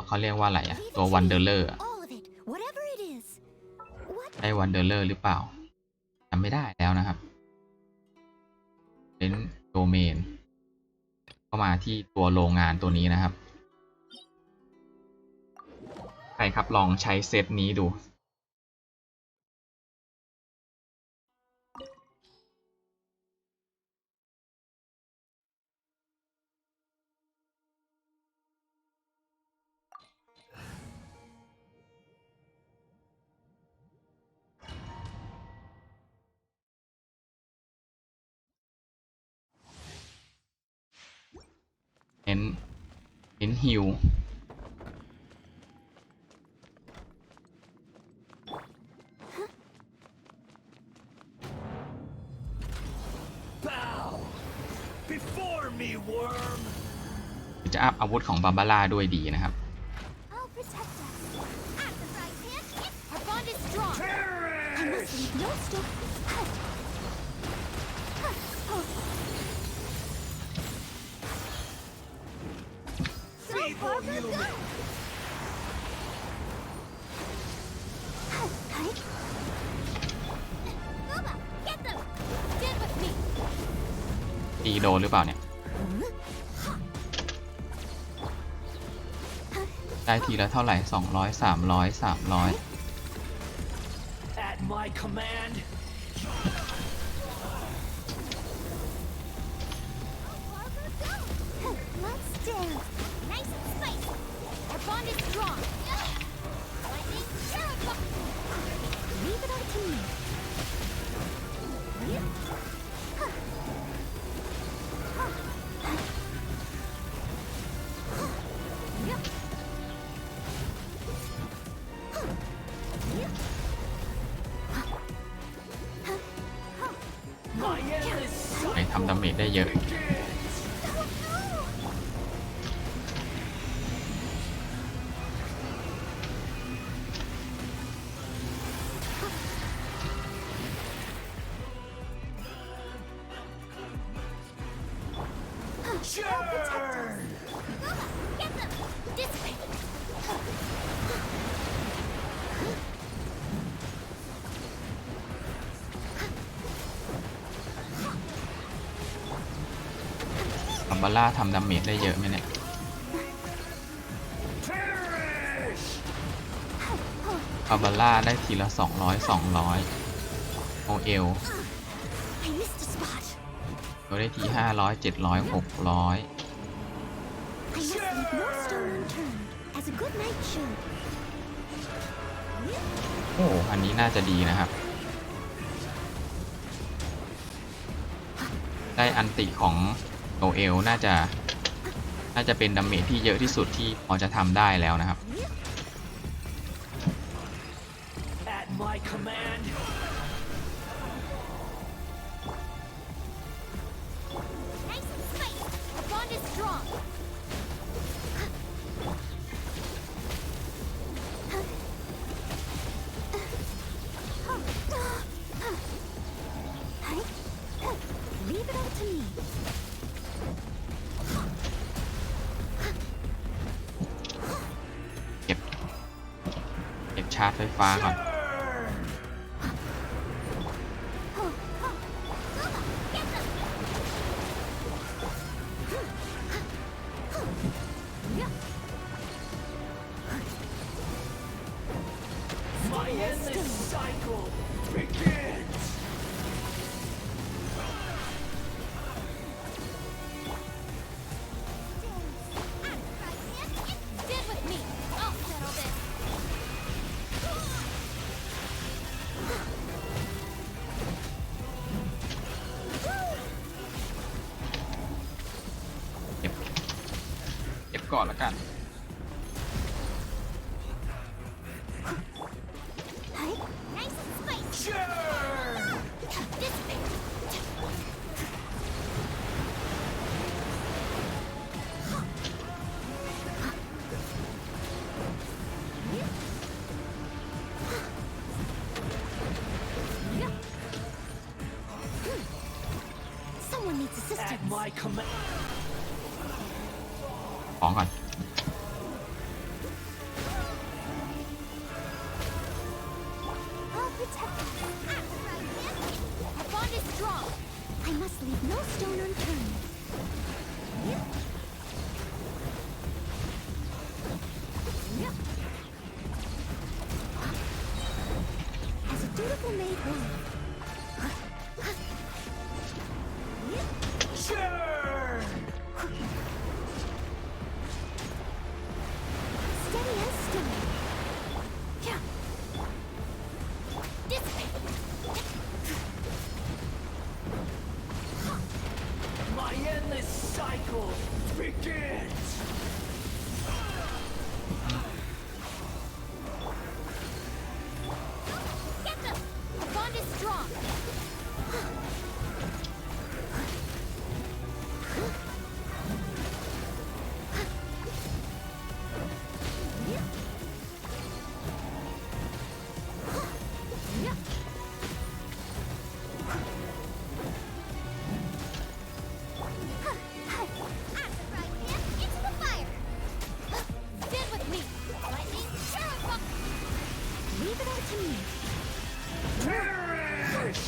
เขาเรียกว่าอะไรอะตัววันเดอร์เลอร์ All of it, whatever it is. What? ใช่วันเดอร์เลอร์หรือเปล่าจำไม่ได้แล้วนะครับเป็นโดเมนก็มาที่ตัวโรงงานตัวนี้นะครับใครครับลองใช้เซตนี้ดูเน้นฮิลจะอัพอาวุธของบาบาร่าด้วยดีนะครับ I'll protect us. At the right hand, our bond is strong. I must leave no stone. Go, Parker, go! Boba, get them! Stand with me. ตีโดนหรือเปล่าเนี่ยได้ทีละเท่าไหร่200 300 300 At my command. Let's dance. Nice and spicy. Our bond is strong. Lightning, terrifying. Leave it up to me. My endless ไปทำดาเมจได้เยอะบาร่าทำดาเมจได้เยอะไหมเนี่ยบาร่าได้ทีละ200 โอเอลเราได้ที500 700 600 I must leave no stone unturned, as a good knight should. โอ้อันนี้น่าจะดีนะครับได้อันติของโอเอลน่าจะเป็นดาเมจที่เยอะที่สุดที่พอจะทำได้แล้วนะครับ At my command. Nice and spicy. Our bond is strong. Leave it up to me. เก็บชาร์จไฟฟ้าก่อนMy endless cycle begins. Stand with me. I'll settle this. เก็บก่อนละกัน Nice and spicy. Dissipate. Someone needs assistance. At my command. ของก่อน I must leave no stone unturned. As a dutiful maid would. Sure! Steady as stone. My endless cycle begins! Get them! The bond is strong. Leave it up to me. Perish!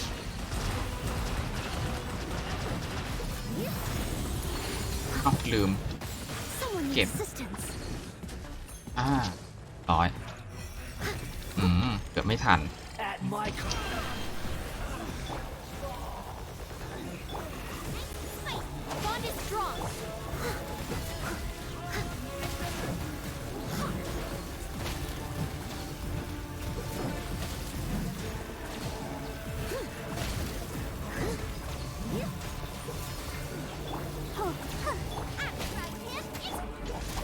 อ้าวลืม Someone เก็บ needs assistance. ร้อยเกือบไม่ทัน At my Bond is strong.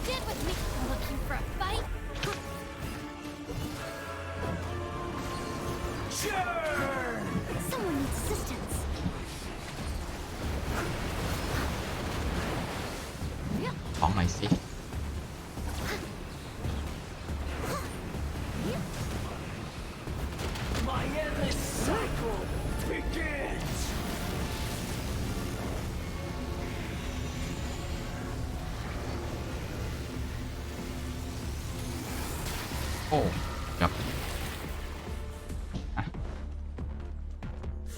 Stand with me. Looking for a fight? Sure! Someone needs assistance. ของหน่อยสิ My endless cycle begins! โอ้เกือบ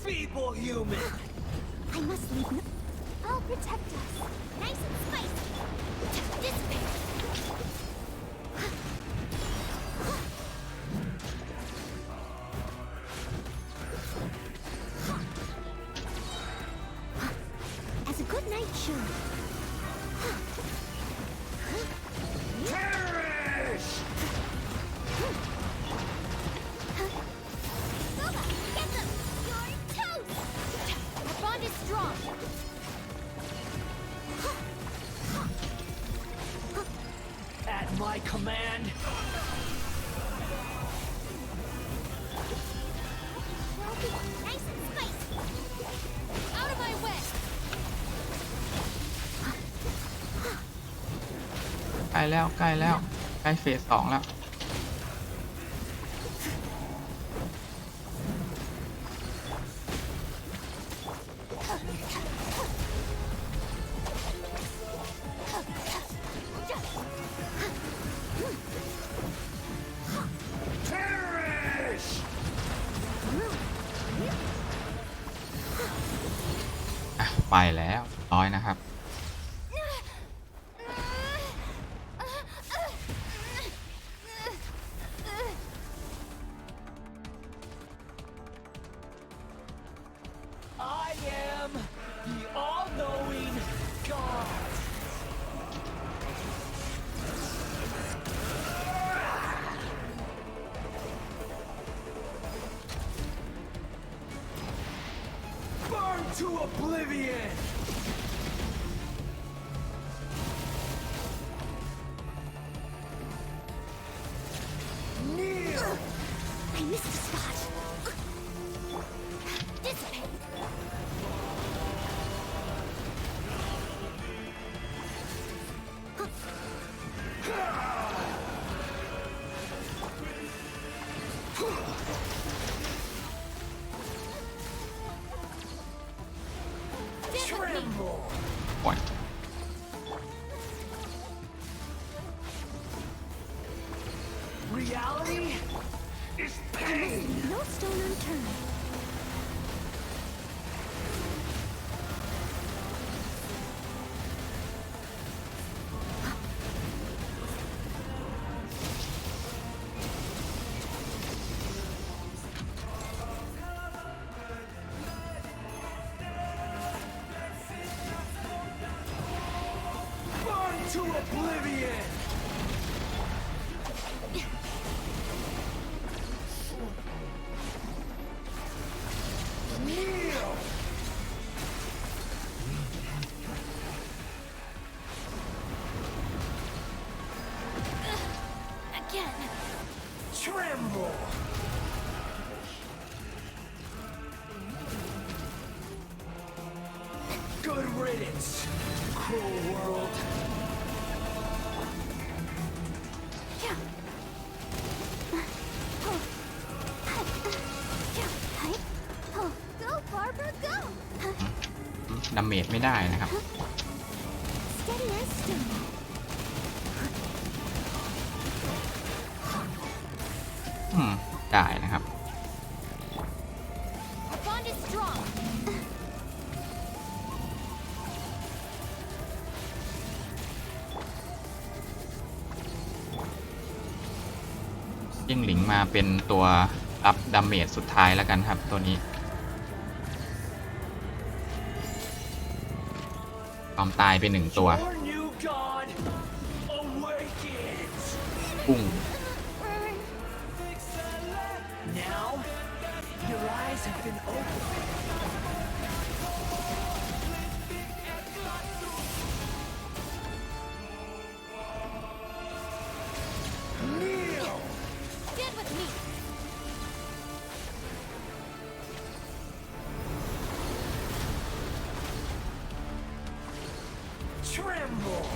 Feeble human! I must leave no... I'll protect us. Nice and spicy. Dissipate. As a good knight should. Perish! Boba, get them! You're toast! Our bond is strong. At my command! Nice and spicy. Out of my way. ใกล้แล้วใกล้แล้วใกล้เฟส 2แล้ว Perish! ไปแล้วร้อยนะครับ I am the all-knowing God! Burn to oblivion! Kneel! I missed a spot. Dissipate. Tremble! ปล่อย Reality is pain! No stone unturned. Oblivion! Kneel! Again. Tremble! Good riddance, cruel world. Go, Barbara, go! ดาเมจไม่ได้นะครับ Steady as stone. ได้นะครับ Our bond is strong. ยิ่งหลิงมาเป็นตัวรับดาเมจสุดท้ายแล้วกันครับตัวนี้ยอมตายไป1 ตัว Your new god awakens! พุ่ง Now, your eyes have been opened. Kneel! Stand with me. Tremble!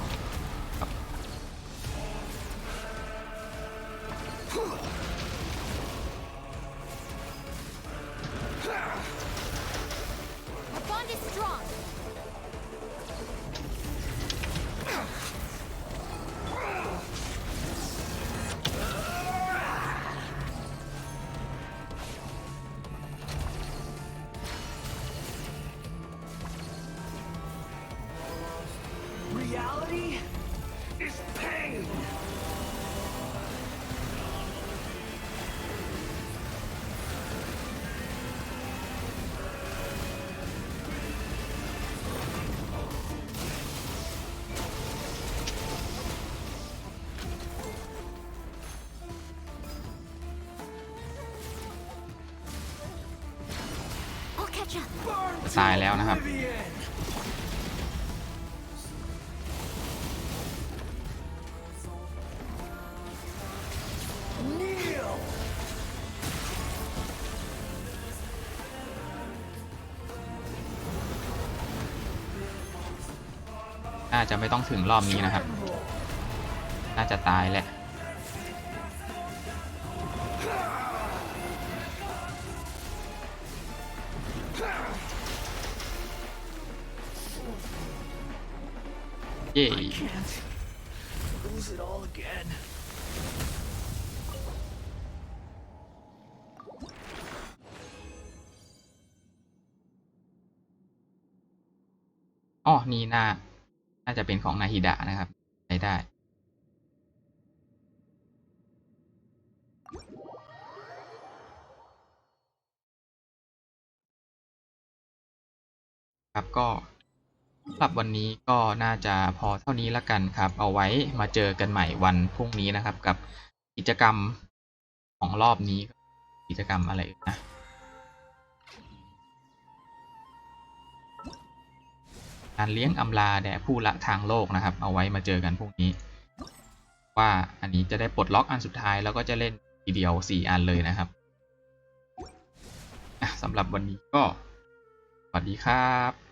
Our bond is strong. Reality is pain! I'll catch up. ตายแล้วนะครับ Oblivion! Kneel! น่าจะไม่ต้องถึงรอบนี้นะครับ น่าจะตายแหละ เย้ Can't lose it all again. อ๋อนี่น่าจะเป็นของนาฮิดะนะครับใช้ได้ ครับก็สำหรับวันนี้ก็น่าจะพอเท่านี้ละกันครับ เอาไว้มาเจอกันใหม่วันพรุ่งนี้นะครับ กับกิจกรรมของรอบนี้ กิจกรรมอะไรนะ การเลี้ยงอำลาแด่ผู้ละทางโลกนะครับ เอาไว้มาเจอกันพรุ่งนี้ ว่าอันนี้จะได้ปลดล็อกอันสุดท้ายแล้วก็จะเล่นทีเดียว4 อันเลยนะครับสำหรับวันนี้ก็สวัสดีครับ